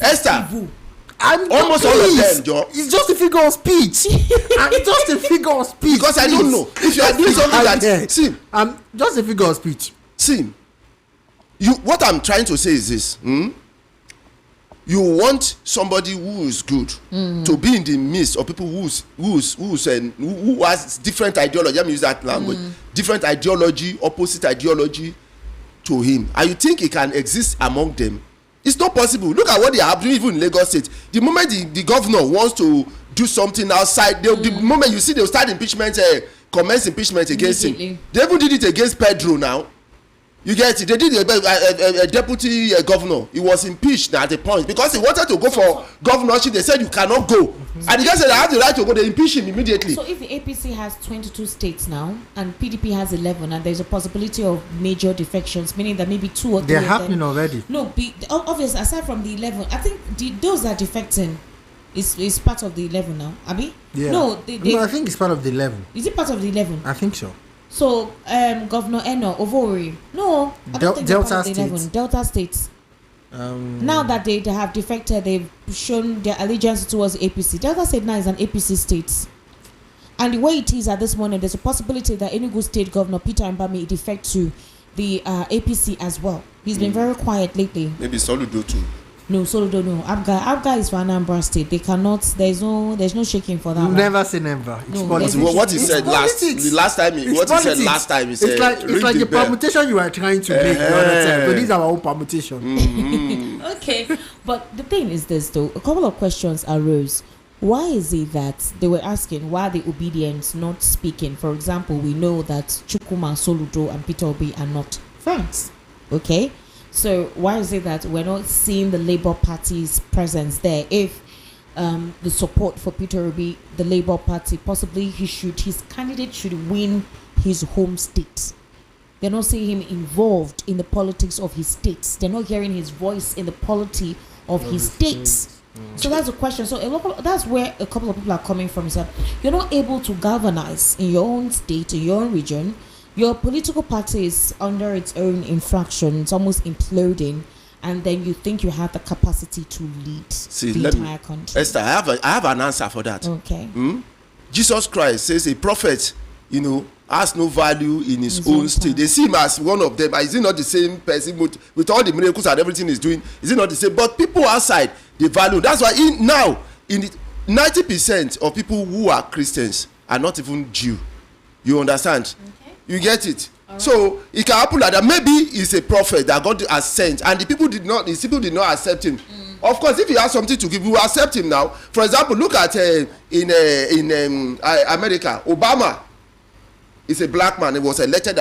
Esther. Almost all of them, Joe. It's just a figure of speech. It's just a figure of speech. Because I don't know if you are doing something that see. Just a figure of speech. See, what I'm trying to say is this. You want somebody who is good to be in the midst of people who has different ideology. Let me use that language. Different ideology, opposite ideology to him, and you think he can exist among them? It's not possible. Look at what they are doing even in Lagos State. The moment the governor wants to do something outside, the moment you see they'll start impeachment, commence impeachment against him. They even did it against Pedro now. You get it? They did a deputy governor. He was impeached at a point because he wanted to go for governorship. They said you cannot go, and the guy said I have the right to go. They impeached him immediately. So if the APC has 22 states now and PDP has 11, and there's a possibility of major defections, meaning that maybe 2 or 3 they're happening already. No, obviously aside from the 11, I think those that are defecting is part of the 11 now. Abi? Yeah. No, I think it's part of the 11. Is it part of the 11? I think so. So, Governor Eno Ovori, no, I don't think Delta part of the 11. States. Delta States. Now that they have defected, they've shown their allegiance towards the APC. Delta State now is an APC state. And the way it is at this moment, there's a possibility that Enugu State Governor Peter Mba may defect to the APC as well. He's been very quiet lately. Maybe Soludo too. No, Soludo no. Abga is for Anambra State. They cannot. There's no shaking for that. Never say never. It's No, politics. What he said politics. last time. It's What politics. he said last time. He said, it's like the permutation you are trying to make the other time. So these are our own permutation. Okay, but the thing is this though. A couple of questions arose. Why is it that they were asking why the obedience not speaking? For example, we know that Chukwuma, Soludo, and Peter Obi are not friends. Okay, so why is it that we're not seeing the Labour Party's presence there? If the support for Peter Obi, the Labour Party, possibly his candidate should win his home state. They're not seeing him involved in the politics of his states. They're not hearing his voice in the polity of his states. So that's the question. So that's where a couple of people are coming from. Is that you're not able to galvanize in your own state, in your own region. Your political party is under its own infraction. It's almost imploding. And then you think you have the capacity to lead the entire country. Esther, I have an answer for that. Okay. Jesus Christ says a prophet, has no value in his own state. They see him as one of them. Is he not the same person with all the miracles and everything he's doing? Is he not the same? But people outside, they value. That's why now, 90% of people who are Christians are not even Jew. You understand? Okay. You get it? Right. So it can happen like that. Maybe he's a prophet that God has sent, and his people did not accept him. Of course, if he has something to give, we will accept him now. For example, look at in America, Obama is a black man. He was elected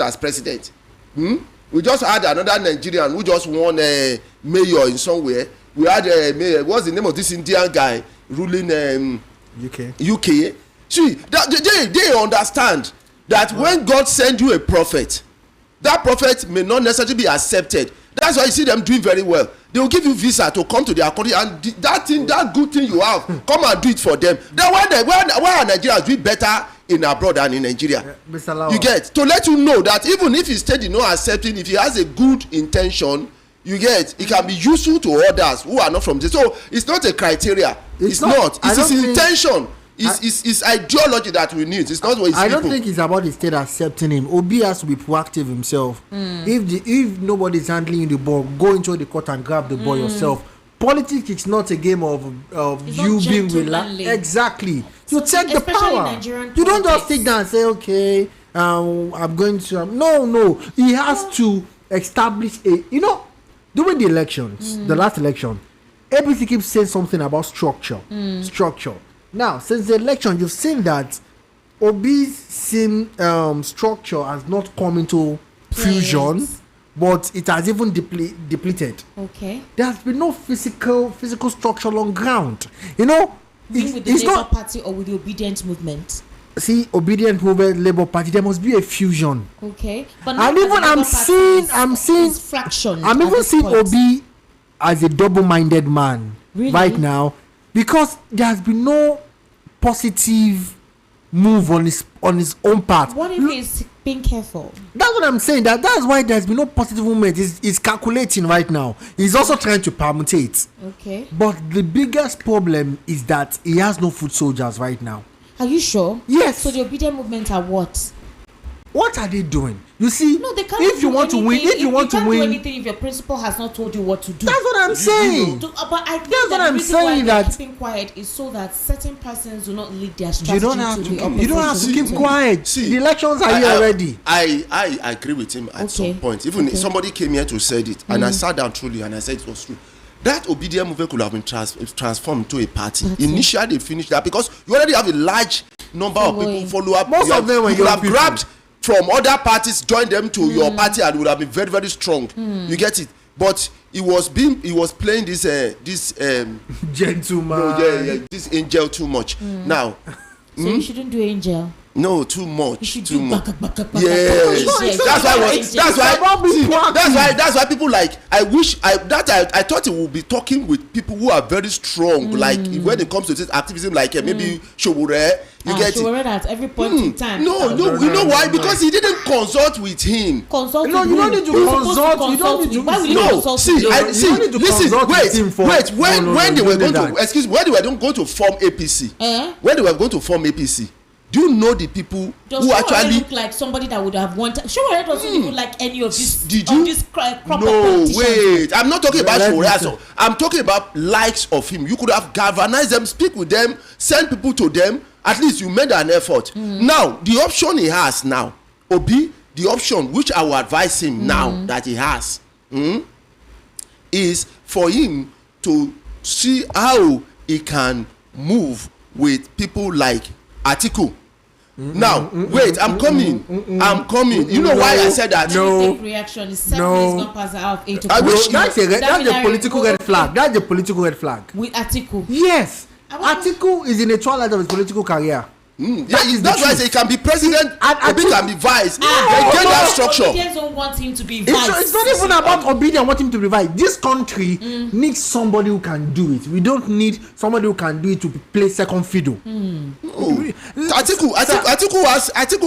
as president. We just had another Nigerian who just won a mayor in somewhere. We had a mayor. What's the name of this Indian guy ruling UK? See, they understand that when God sends you a prophet, that prophet may not necessarily be accepted. That's why you see them doing very well. They will give you visa to come to their country, and that good thing you have, come and do it for them. Then why are Nigerians doing better in abroad than in Nigeria? You get to let you know that even if his state is not accepting, if he has a good intention, you get it can be useful to others who are not from this. So it's not a criteria. It's not. It's his intention. It's ideology that we need. It's not what it's I don't think it's about the state accepting him. Obi has to be proactive himself. If nobody's handling the ball, go into the court and grab the ball yourself. Politics is not a game of you being relaxed. Exactly. You take the power. You don't just sit down and say, okay, I'm going to. No. He has to establish during the elections, the last election, APC keeps saying something about structure. Now, since the election, you've seen that Obi's structure has not come into fusion, but it has even depleted. Okay. There has been no physical structure on ground. With the Labour Party or with the Obedient Movement? See, Obedient Movement, Labour Party, there must be a fusion. Okay. But and even I'm seeing Obi as a double-minded man right now, because there has been no positive move on his own part. What if he's being careful? That's what I'm saying. That's why there's been no positive movement. He's calculating right now. He's also trying to permutate. Okay. But the biggest problem is that he has no foot soldiers right now. Are you sure? Yes. So the Obedient Movement are what? What are they doing? You see, no, they can't. If you want to win, you can't do anything if your principal has not told you what to do. That's what I'm saying. But I think that's what I'm saying. That keeping quiet is so that certain persons do not lead their strategy. You don't have to keep quiet. See, the elections are here already. I agree with him at some point. Even somebody came here to say it, and I sat down truly, and I said it was true. That Obedient Movement could have been transformed to a party. Initially, they finished that because you already have a large number of people follow up. Most of them were you have grabbed from other parties join them to your party and would have been very, very strong. You get it? But he was playing this gentleman. This angel too much. Now, so you shouldn't do angel. No, too much. Too much. Yes. That's why people like. I thought he would be talking with people who are very strong. Like when it comes to this activism, like maybe Showore. You get Showore at every point in time. No, you know why? Because he didn't consult with him. Consult. No, you don't need to consult. You don't need to. Why will you consult? Wait. When they were going to, excuse me, when they were going to form APC, when they were going to form APC. Do you know the people who actually look like somebody that would have wanted? Showore doesn't even like any of this. Did you? No, wait. I'm not talking about Showore. I'm talking about likes of him. You could have galvanized them, speak with them, send people to them. At least you made an effort. Now the option he has now, Obi, the option which I will advise him now that he has, is for him to see how he can move with people like Atiku. Now, wait, I'm coming. You know why I said that? No. Reaction is 7 minutes gone past the hour of 8 o'clock. That's a political red flag. That's a political red flag. With Atiku. Yes. Atiku is in a twilight of his political career. That's why I say he can be president, Obi can be vice. They get that structure. Obedience don't want him to be vice. It's not even about Obedience want him to be vice. This country needs somebody who can do it. We don't need somebody who can do it to play second fiddle. Atiku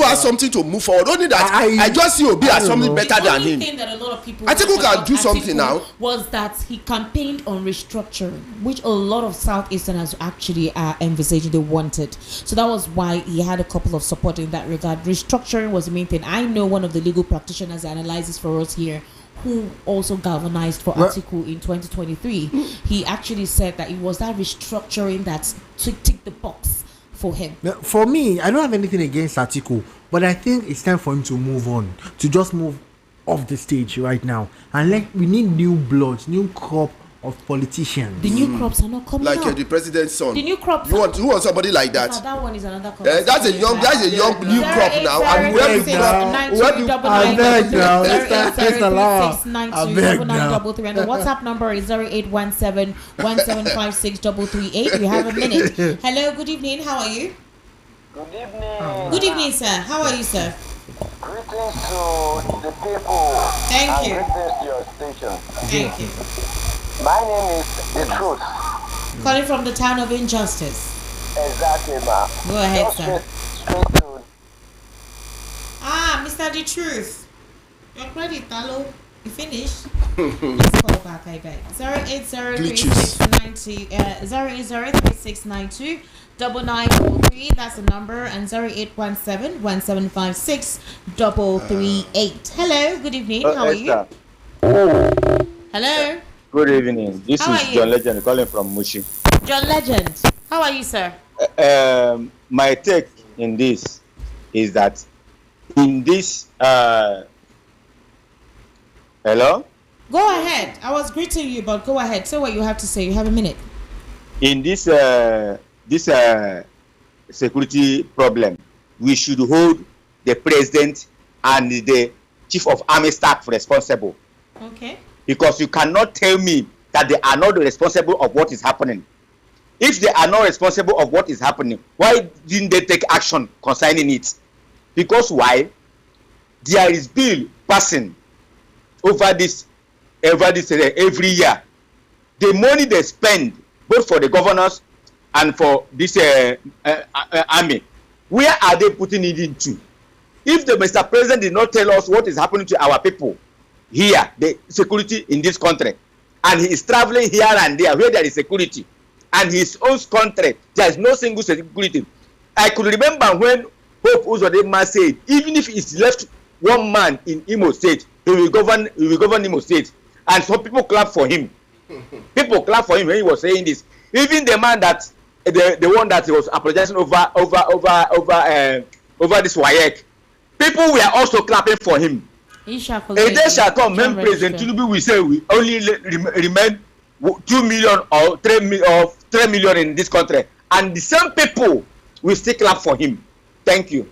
has something to move forward. Only that I just see Obi as something better than him. The only thing that a lot of people Atiku can do something now. Was that he campaigned on restructuring, which a lot of Southeasterners actually are envisaging they wanted. So that was why he had a couple of support in that regard. Restructuring was the main thing. I know one of the legal practitioners that analyzes for us here who also galvanized for Atiku in 2023. He actually said that it was that restructuring that ticked the box for him. For me, I don't have anything against Atiku, but I think it's time for him to move on, to just move off the stage right now. And we need new blood, new crop of politicians. The new crops are not coming like out. The president's son. The new crops. You want somebody like that? That one is another crop. That's a young new crop now. And where we and the WhatsApp number is 0817-1756-338. We have a minute. Hello, good evening. How are you? Good evening. Good evening, sir. How are you, sir? Greetings to the people. Thank you. Greetings to your station. Thank you. My name is The Truth. Calling from the town of Injustice. Exactly, ma'am. Go ahead, Just sir. Straight to... Mr. The Truth. Your credit, Talo. You finished? Let's call back, I beg. 0803692 9943. That's the number, and 0817-1756-338. Hello, good evening. How are you? Hello. Good evening. This is John Legend calling from Mushi. John Legend. How are you, sir? My take in this is that in this hello? Go ahead. I was greeting you, but go ahead. Say what you have to say. You have a minute. In this security problem, we should hold the president and the chief of army staff responsible. Okay. Because you cannot tell me that they are not responsible of what is happening. If they are not responsible of what is happening, why didn't they take action concerning it? Because why? There is bill passing over this every year. The money they spend both for the governors and for this army, where are they putting it into? If the Mr. President did not tell us what is happening to our people here, the security in this country, and he is traveling here and there where there is security, and his own country there is no single security. I could remember when Hope Uzodinma said, even if it's left one man in Imo State, he will govern Imo State, and some people clap for him. People clap for him when he was saying this. Even the man that the one that he was apologizing over this WAEC, people were also clapping for him. A day shall come when President Tinubu will say we only remain 2 million or 3 million in this country, and the same people will still clap for him. Thank you.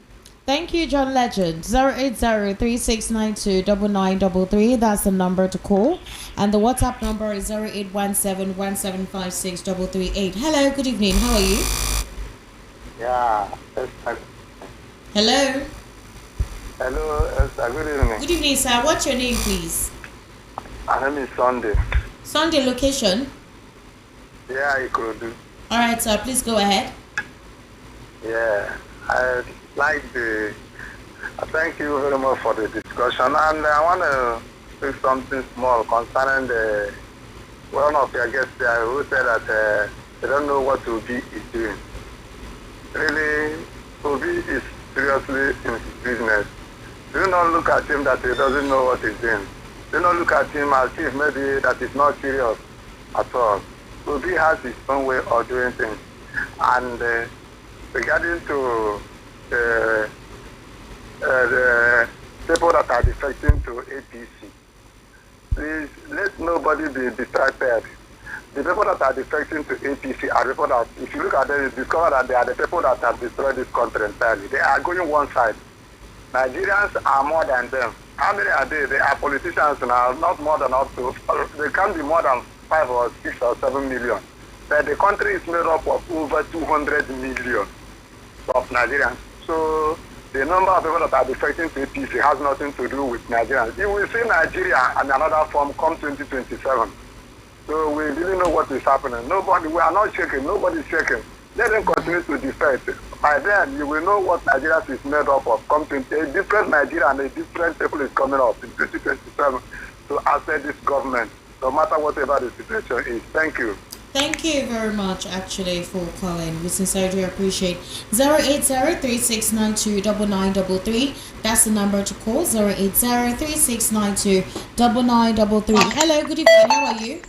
Thank you, John Legend. 080-3692-9933. That's the number to call. And the WhatsApp number is 0817-1756-338. Hello, good evening. How are you? Yeah. Hello. Hello, good evening. Good evening, sir. What's your name, please? My name is Sunday. Sunday location? Yeah, Ikorodu. All right, sir. Please go ahead. Yeah, thank you very much for the discussion, and I want to say something small concerning one of your guests there who said that they don't know what Obi is doing. Really, Obi is seriously in his business. Do not look at him that he doesn't know what he's doing. Do not look at him as if maybe that is not serious at all. Obi has his own way of doing things. And regarding to the people that are defecting to APC, please let nobody be distracted. The people that are defecting to APC are people that, if you look at them, you discover that they are the people that have destroyed this country entirely. They are going one side. Nigerians are more than them. How many are they? They are politicians now, not more than up to, they can't be more than 5 or 6 or 7 million. But the country is made up of over 200 million of Nigerians. So the number of people that are defecting to APC has nothing to do with Nigerians. You will see Nigeria and another form come 2027. So we really know what is happening. We are not shaking. Nobody is shaking. Let them continue to defect. By then, you will know what Nigeria is made up of. A different Nigeria and a different people is coming up in 2027 to answer this government, no matter whatever the situation is. Thank you. Thank you very much, actually, for calling. We sincerely appreciate. 080-3692-9933. That's the number to call. 080-3692-9933. Hello, good evening. How are you?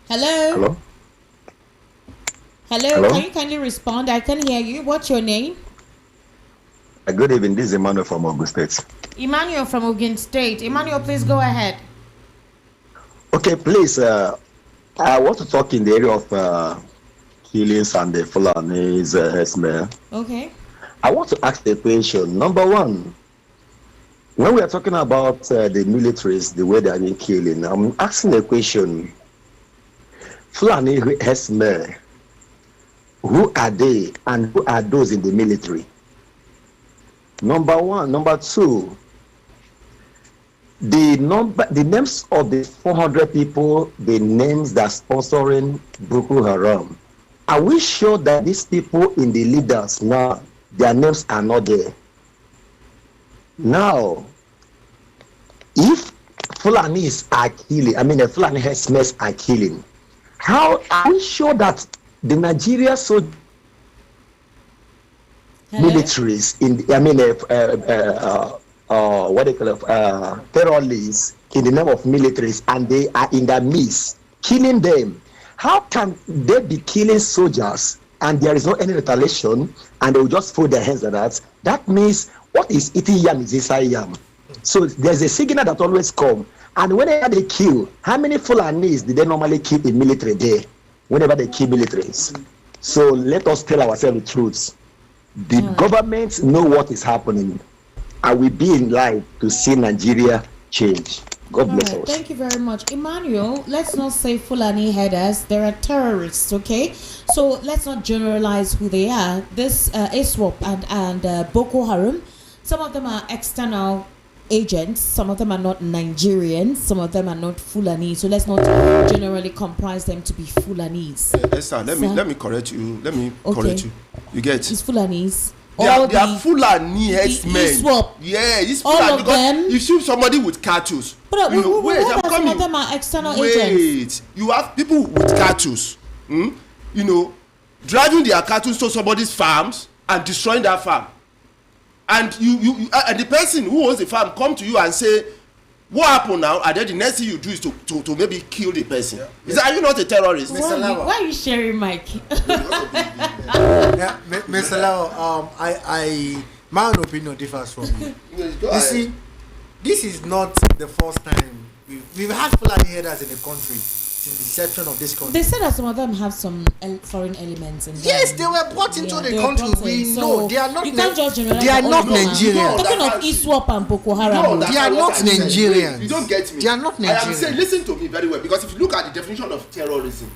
Hello? Hello? Hello? Hello? Can you kindly respond? I can hear you. What's your name? Good evening. This is Emmanuel from Ogun State. Emmanuel from Ogun State. Emmanuel, please go ahead. Okay, please. I want to talk in the area of killings and the Fulani's herdsmen. Okay. I want to ask a question. Number one, when we are talking about the militaries, the way they are being killing, I'm asking a question. Fulani herdsmen, who are they and who are those in the military? Number one. Number two, the names of the 400 people, the names that are sponsoring Boko Haram, are we sure that these people in the leaders now, their names are not there? Now, if Fulanis are killing, the Fulani herdsmen are killing, how are we sure that the Nigeria militaries what they call it, terrorists in the name of militaries, and they are in their midst killing them? How can they be killing soldiers and there is no any retaliation and they will just fold their hands at that? That means what is eating yam is inside yam. So there's a signal that always come. And whenever they kill, how many Fulanis do they normally keep in military there whenever they kill militaries? So let us tell ourselves the truth. The government know what is happening. And we be in line to see Nigeria change. God bless us. Thank you very much. Emmanuel, let's not say Fulani headers. There are terrorists, okay? So let's not generalize who they are. This ISWAP and Boko Haram, some of them are external agents, some of them are not Nigerians, some of them are not Fulani. So let's not generally comprise them to be Fulanis. Esther, let me correct you. Correct you. You get? It's Fulanis. They are Fulani herdsmen. Yeah, it's Fulani. All of them. You see somebody with cartels. But some of them are external agents. You have people with cartels. Driving their cattle to somebody's farms and destroying that farm. And and the person who owns the farm come to you and say, what happened now? And then the next thing you do is to maybe kill the person. Yeah. Are you not a terrorist? Why are you sharing, Mike? Mr. Lau, my own opinion differs from you. You see, this is not the first time we've had Fulani headers in the country the deception of this country. They said that some of them have some foreign elements in them. Yes, they were brought into the country. We know they are not. You can't just generalize. They are not Nigerians. Talking of ISWAP and Boko Haram. No, they are not Nigerians. You don't get me. They are not Nigerians. I am saying, listen to me very well, because if you look at the definition of terrorism,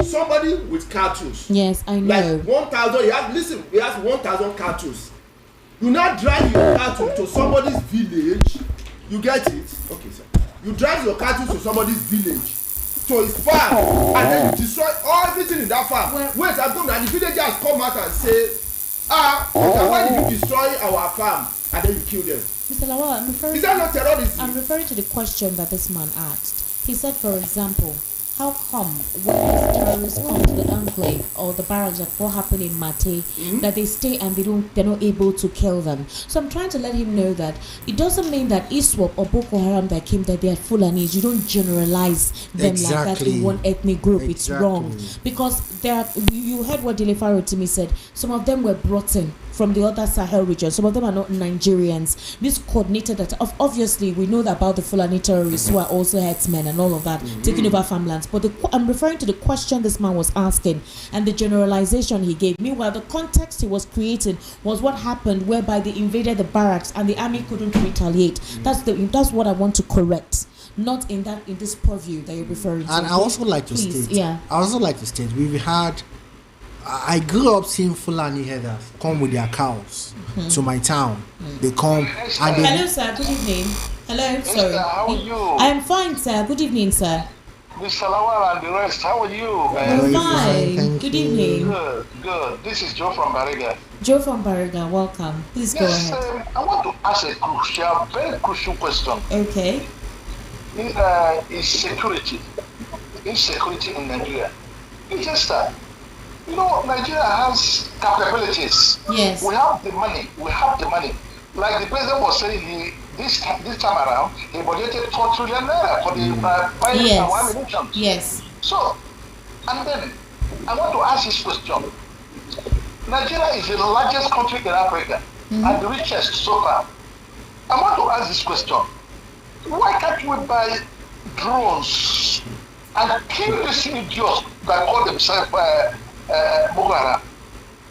somebody with cartridge. Yes, I know. Like 1,000. He has 1,000 cartridges. You now drive your cartridge to somebody's village. You get it? Okay, sir. You drive your cartridge to somebody's village, to his farm, and then you destroy everything in that farm. Wait, I'm talking about the villagers come out and say, why did you destroy our farm? And then you kill them. Mr. Lawal, is that not terrorism? I'm referring to the question that this man asked. He said, for example, how come when these terrorists come to the enclave or the barracks that what happened in Mate, that they stay and they're not able to kill them? So I'm trying to let him know that it doesn't mean that ISWAP or Boko Haram that came that they are Fulanis. You don't generalize them like that in one ethnic group. It's wrong, because you heard what Delefaro to me said. Some of them were brought in from the other Sahel region. Some of them are not Nigerians. This coordinated that. Obviously, we know that about the Fulani terrorists who are also headsmen and all of that, taking over farmlands. But I'm referring to the question this man was asking and the generalization he gave. Meanwhile, the context he was creating was what happened, whereby they invaded the barracks and the army couldn't retaliate. That's what I want to correct. Not in this purview that you're referring to. And I also like to state, we've had. I grew up seeing Fulani herders come with their cows to my town. They come and they... Hello, sir. Good evening. Hello, sorry. How are you? I'm fine, sir. Good evening, sir. Mr. Lawal and the rest, how are you? I'm fine. Good evening. Good. This is Joe from Bariga. Joe from Bariga, welcome. Please go ahead. I want to ask a very crucial question. Okay. Is security. Insecurity in Nigeria. It's just that. Nigeria has capabilities. Yes. We have the money. Like the president was saying, this time around, he budgeted 4 trillion naira for the buying of ammunition. Yes. So, and then I want to ask this question. Nigeria is the largest country in Africa and the richest so far. I want to ask this question. Why can't we buy drones and kill these idiots that call themselves Boko Haram?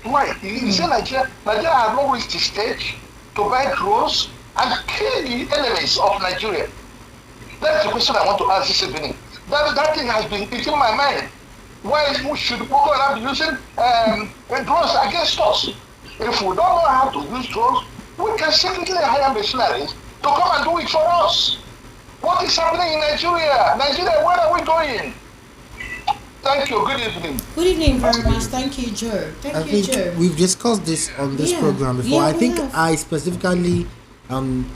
Why? You say Nigeria has not reached the stage to buy drones and kill the enemies of Nigeria. That's the question I want to ask this evening. That thing has been eating my mind. Why should Boko Haram be using drones against us? If we don't know how to use drones, we can secretly hire mercenaries to come and do it for us. What is happening in Nigeria? Nigeria, where are we going? Thank you. Good evening. Good evening very much. Thank you, Joe. I think we've discussed this on this program before. I think I specifically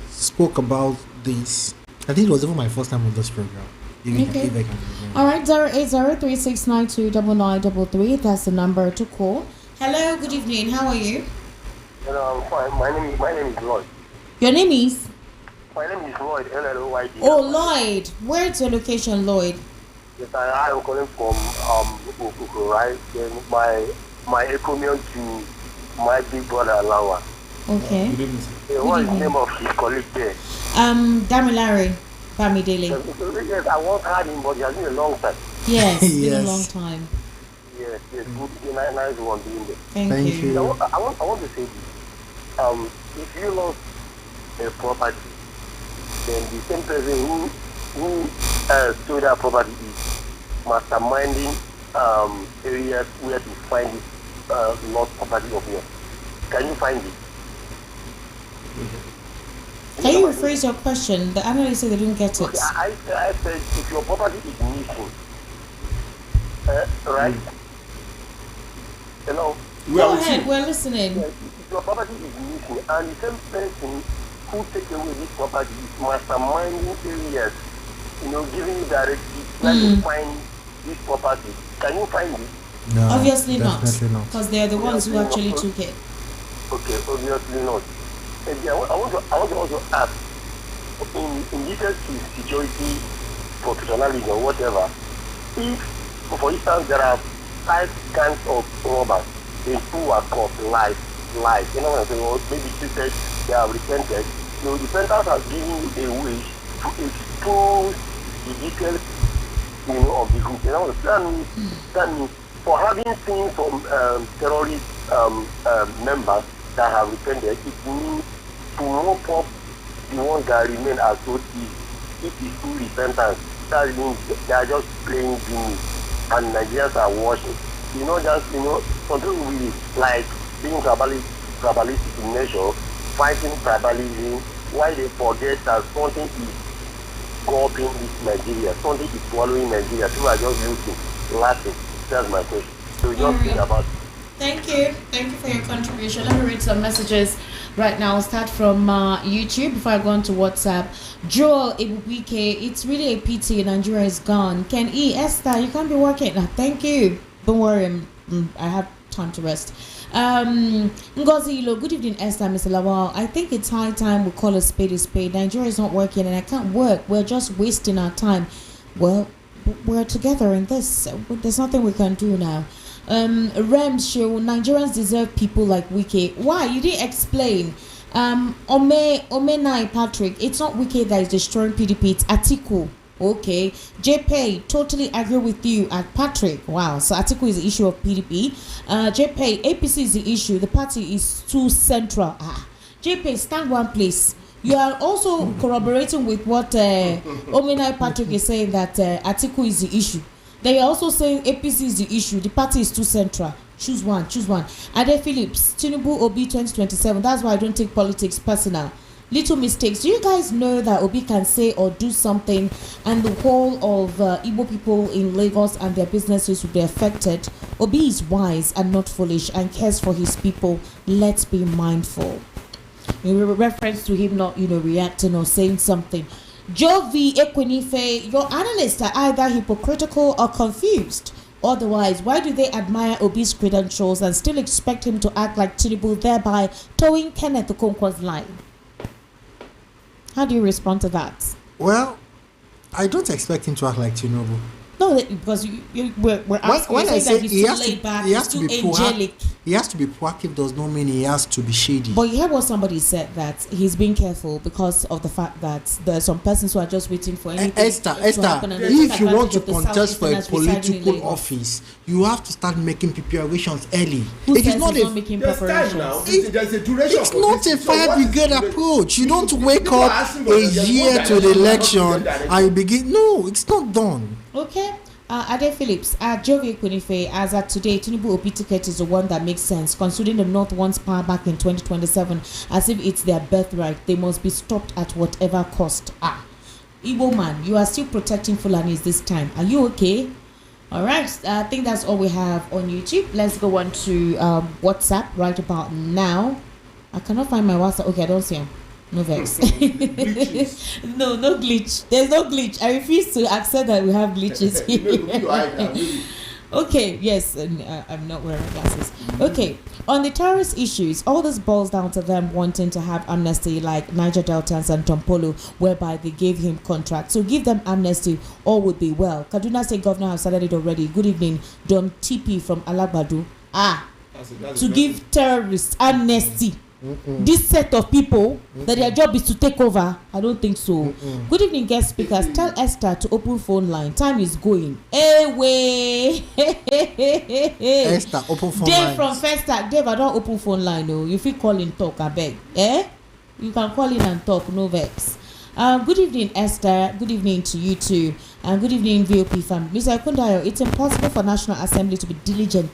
spoke about this. I think it was even my first time on this program. If I can. All right, 08036929933. That's the number to call. Hello, good evening. How are you? Hello, I'm fine. My name is Lloyd. Your name is? My name is Lloyd. Lloyd. Oh, Lloyd. Where's your location, Lloyd? Yes, I am calling from Ukuku, right? Then my economic to my big brother Lawa. Okay. What is the name of his colleague there? Damilare Bamidele. Yes, I once had him, but it has been a long time. Yes, it's been a long time. Yes, good, nice one being there. Thank you. I want to say this. If you lost a property, then the same person who stole that property is masterminding areas where to find this lost property of yours. Can you find it? Can you rephrase your question? The analyst said they didn't get it. Okay, I said if your property is missing, right? Hello? Go ahead, we're listening. If your property is missing and the same person who take away this property is masterminding areas, giving you directives where to find this property, can you find it? No, obviously not. Because they are the ones who actually took it. Okay, obviously not. And I want to also ask, in details to security, professionalism or whatever, if, for instance, there are 5 gangs of robbers, and 2 are caught live, you know what I'm saying, or maybe 2 said they have repented, the repentance has given you a way to expose the details of the group. That means for having seen some terrorist members that have repented, it means to mop up the ones that remain as OT. It is true repentance. That means they are just playing Jimmy, and Nigerians are watching. Some people will like being tribalistic in nature, fighting tribalism, while they forget that something is gulping this Nigeria, something is swallowing Nigeria. People are just looking, laughing. That's my question. So just think about it. Thank you. Thank you for your contribution. Let me read some messages right now. I'll start from YouTube before I go on to WhatsApp. Joel Ibubike, it's really a pity Nigeria is gone. Ken E. Esther, you can't be working. Thank you. Don't worry, I have time to rest. Ngozi Ilo, good evening, Esther, Mr. Lawal. I think it's high time we call a spade a spade. Nigeria is not working and I can't work. We're just wasting our time. Well, we're together in this. There's nothing we can do now. Rems show Nigerians deserve people like Wike. Why? You didn't explain. Omenai Patrick, it's not Wike that is destroying PDP, it's Atiku. Okay. JP, totally agree with you at Patrick. Wow. So Atiku is the issue of PDP. JP, APC is the issue. The party is too central. JP, stand one place. You are also corroborating with what Omenai Patrick is saying, that Atiku is the issue. They are also saying APC is the issue. The party is too central. Choose one. Ade Phillips, Tinubu Obi 2027. That's why I don't take politics personal. Little mistakes. Do you guys know that Obi can say or do something and the whole of Igbo people in Lagos and their businesses will be affected? Obi is wise and not foolish and cares for his people. Let's be mindful. In reference to him not, reacting or saying something. Jovi Ekwenife, your analysts are either hypocritical or confused. Otherwise, why do they admire Obi's credentials and still expect him to act like Tinubu, thereby towing Kenneth Okonkwo's line? How do you respond to that? Well, I don't expect him to act like Tinubu. No, because we're asking. When I say he has to be angelic. He has to be proactive does not mean he has to be shady. But you heard what somebody said, that he's being careful because of the fact that there are some persons who are just waiting for anything Esther, if you want to contest for a political office, you have to start making preparations early. It is not making preparations. There's a duration. It's not a fire brigade approach. You don't wake up a year to the election and you begin. No, it's not done. Okay. Ade Phillips, Jovi Ekwenife, as at today, Tinubu Obi ticket is the one that makes sense, considering the North wants power back in 2027, as if it's their birthright. They must be stopped at whatever cost. Igbo man, you are still protecting Fulanis this time. Are you okay? Alright, I think that's all we have on YouTube. Let's go on to WhatsApp right about now. I cannot find my WhatsApp. Okay, I don't see him. No vex. No glitch. There's no glitch. I refuse to accept that we have glitches here. Okay, yes, I'm not wearing glasses. Okay, on the terrorist issues, all this boils down to them wanting to have amnesty like Niger Deltans and Tompolo, whereby they gave him contracts. So give them amnesty, all would be well. Kaduna State Governor has started it already. Good evening, Don TP from Alagbadu. To give terrorists amnesty. This set of people that their job is to take over, I don't think so. Good evening, guest speakers. Tell Esther to open phone line. Time is going. Hey, Esther, open phone line. Dave from Festa. Dave, I don't open phone line. No, if you call in, talk, I beg. You can call in and talk. No vex. Good evening, Esther. Good evening to you too. And good evening, VOP family. Mr. Kundayo, it's impossible for National Assembly to be diligent.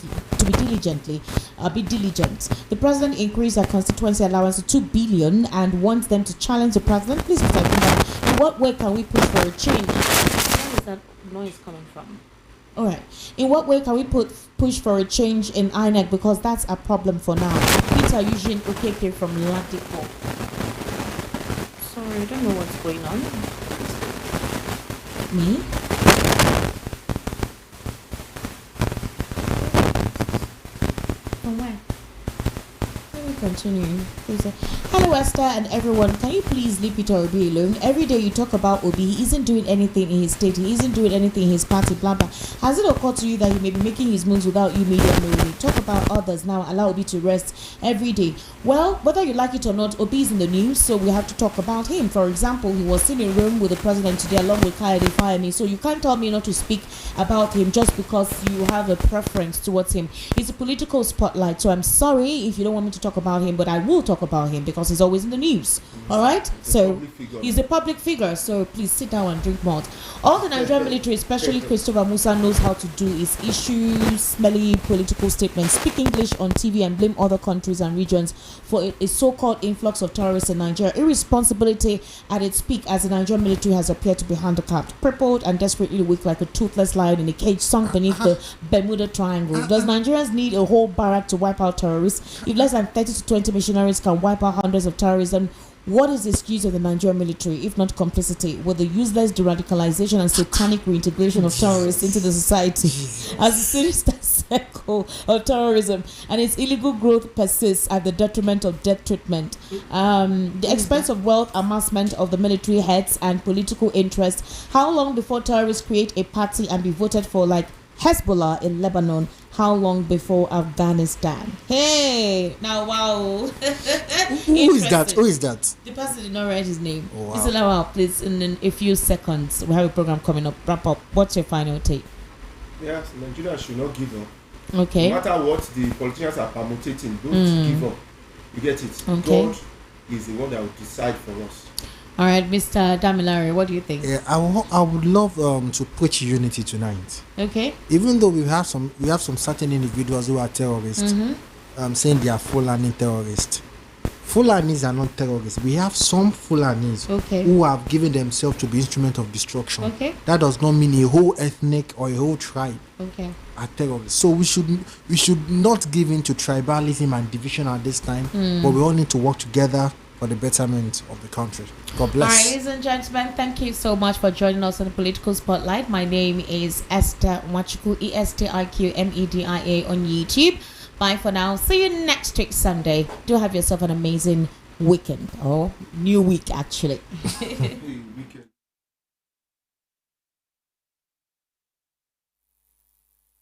The president increased their constituency allowance to 2 billion and wants them to challenge the president. Please, Mr. Kundayo, in what way can we push for a change? Where is that noise coming from? All right. In what way can we push for a change in INEC, because that's a problem for now? Peter Eugene Okeke from Ladipo. Sorry, I don't know what's going on. Me? From where? Let me continue. Please. Hello, Esther and everyone. Can you please leave Peter Obi alone? Every day you talk about Obi. He isn't doing anything in his state. He isn't doing anything in his party. Blah blah. Has it occurred to you that he may be making his moves without you media knowing? Talk about others now. Allow Obi to rest every day. Well, whether you like it or not, Obi is in the news, so we have to talk about him. For example, he was seen in Rome with the president today along with Kayode Fayemi. So you can't tell me not to speak about him just because you have a preference towards him. He's a political spotlight, so I'm sorry if you don't want me to talk about him, but I will talk about him because he's always in the news. All right? So he's a public figure, so please sit down and drink malt. All the Nigerian military, especially Christopher Musa, knows how to do is issue smelly political statements, speak English on TV and blame other countries and regions for a so-called influx of terrorists in Nigeria. Irresponsibility at its peak as the Nigerian military has appeared to be handicapped, crippled and desperately weak like a toothless lion in a cage sunk beneath the Bermuda Triangle. Does Nigerians need a whole barrack to wipe out terrorists? If less than 30 to 20 missionaries can wipe out hundreds of terrorists, then what is the excuse of the Nigerian military, if not complicity, with the useless de-radicalization and satanic reintegration of terrorists into the society as a sinister circle of terrorism and its illegal growth persists at the detriment of death treatment, the expense of wealth amassment of the military heads and political interests? How long before terrorists create a party and be voted for like Hezbollah in Lebanon? How long before Afghanistan? Hey, now wow. Who is that? Who is that? The person did not write his name. Oh, wow. Listen, wow, please. In a few seconds, we have a program coming up. Wrap up. What's your final take? Yes, Nigeria should not give up. Okay. No matter what the politicians are promoting, don't give up. You get it? Okay. God is the one that will decide for us. All right, Mr. Damilare, what do you think? Yeah, I would love to preach unity tonight. Okay. Even though we have some certain individuals who are terrorists, saying they are Fulani terrorists. Fulanis are not terrorists. We have some Fulanis who have given themselves to be instrument of destruction. Okay. That does not mean a whole ethnic or a whole tribe are terrorists. So we should not give in to tribalism and division at this time, but we all need to work together for the betterment of the country. God bless. All right, ladies and gentlemen, thank you so much for joining us on the Political Spotlight. My name is Esther Machuku, ESTIQMEDIA on YouTube. Bye for now. See you next week, Sunday. Do have yourself an amazing weekend, or new week, actually.